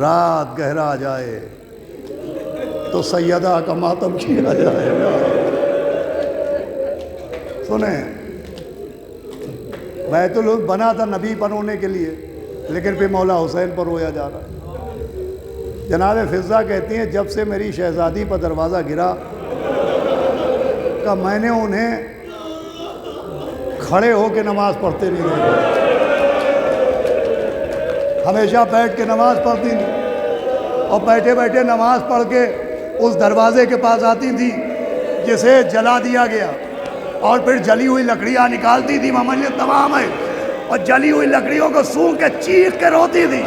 Speaker 1: رات گہرا جائے تو سیدہ کا ماتم کیا جائے. سنیں، بیت الحسن بنا تھا نبی پر رونے کے لیے، لیکن پھر مولا حسین پر رویا جا رہا ہے. جناب فضہ کہتی ہیں جب سے میری شہزادی پر دروازہ گرا کہ میں نے انہیں کھڑے ہو کے نماز پڑھتے نہیں دیکھا، ہمیشہ بیٹھ کے نماز پڑھتی تھی اور بیٹھے بیٹھے نماز پڑھ کے اس دروازے کے پاس آتی تھی جسے جلا دیا گیا، اور پھر جلی ہوئی لکڑیاں نکالتی تھی، مملکت تمام ہے، اور جلی ہوئی لکڑیوں کو سونگھ کے چیخ کے روتی تھی۔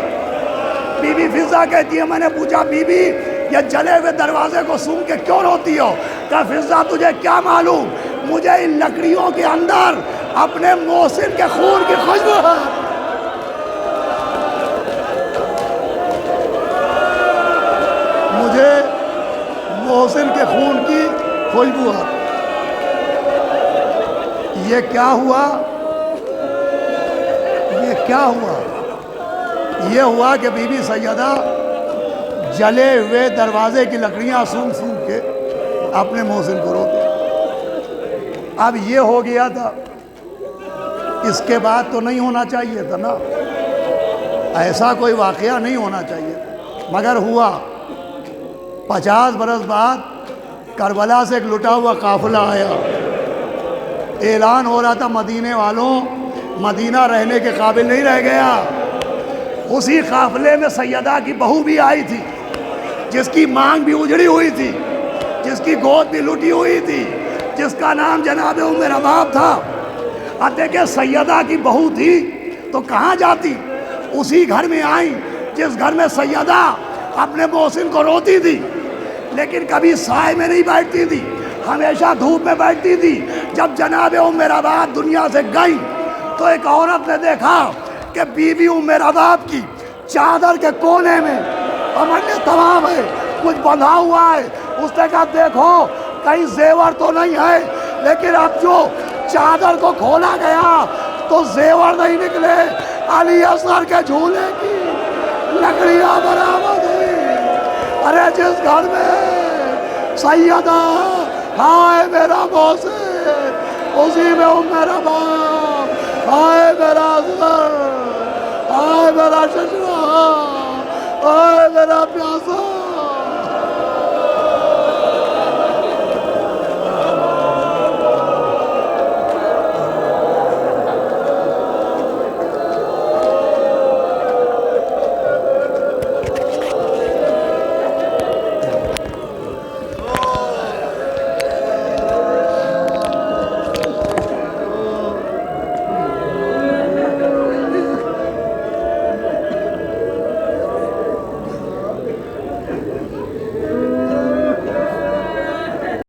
Speaker 1: بی بی فضہ کہتی ہے میں نے پوچھا بی بی یہ جلے ہوئے دروازے کو سونگھ کے کیوں روتی ہو؟ کہ فضہ تجھے کیا معلوم، مجھے ان لکڑیوں کے اندر اپنے محسن کے خون کی خوشبو ہے۔ مجھے محسن کے خون کی خوشبو ہے۔ یہ کیا ہوا؟ یہ ہوا کہ بی بی سیدہ جلے ہوئے دروازے کی لکڑیاں سونگ سونگ کے اپنے محسن کو روتے۔ اب یہ ہو گیا تھا، اس کے بعد تو نہیں ہونا چاہیے تھا نا، ایسا کوئی واقعہ نہیں ہونا چاہیے، مگر ہوا۔ 50 برس بعد کربلا سے ایک لٹا ہوا قافلہ آیا، اعلان ہو رہا تھا مدینے والوں مدینہ رہنے کے قابل نہیں رہ گیا۔ اسی قافلے میں سیدہ کی بہو بھی آئی تھی، جس کی مانگ بھی اجڑی ہوئی تھی، جس کی گود بھی لٹی ہوئی تھی، جس کا نام جناب ام رباب تھا۔ اب دیکھیں سیدہ کی بہو تھی تو کہاں جاتی؟ اسی گھر میں آئی جس گھر میں سیدہ اپنے محسن کو روتی تھی، لیکن کبھی سائے میں نہیں بیٹھتی تھی، ہمیشہ دھوپ میں بیٹھتی تھی۔ جب جناب ام رباب دنیا سے گئی تو ایک عورت نے دیکھا کہ بی بی ام رباب کی چادر کے کونے میں امنیہ تمام ہے، کچھ بندھا ہوا ہے۔ اس نے کہا دیکھو کہیں زیور تو نہیں ہے، لیکن اب جو چادر کو کھولا گیا تو زیور نہیں نکلے، علی اصغر کے جھولے کی لکڑیاں برآمد ہوئی۔ ارے جس گھر میں سیدہ ہائے میرا محسن، اسی میں ام رباب ہائے میرا اصغر، ہائے میرا ششرا، ہائے میرا پیاسا۔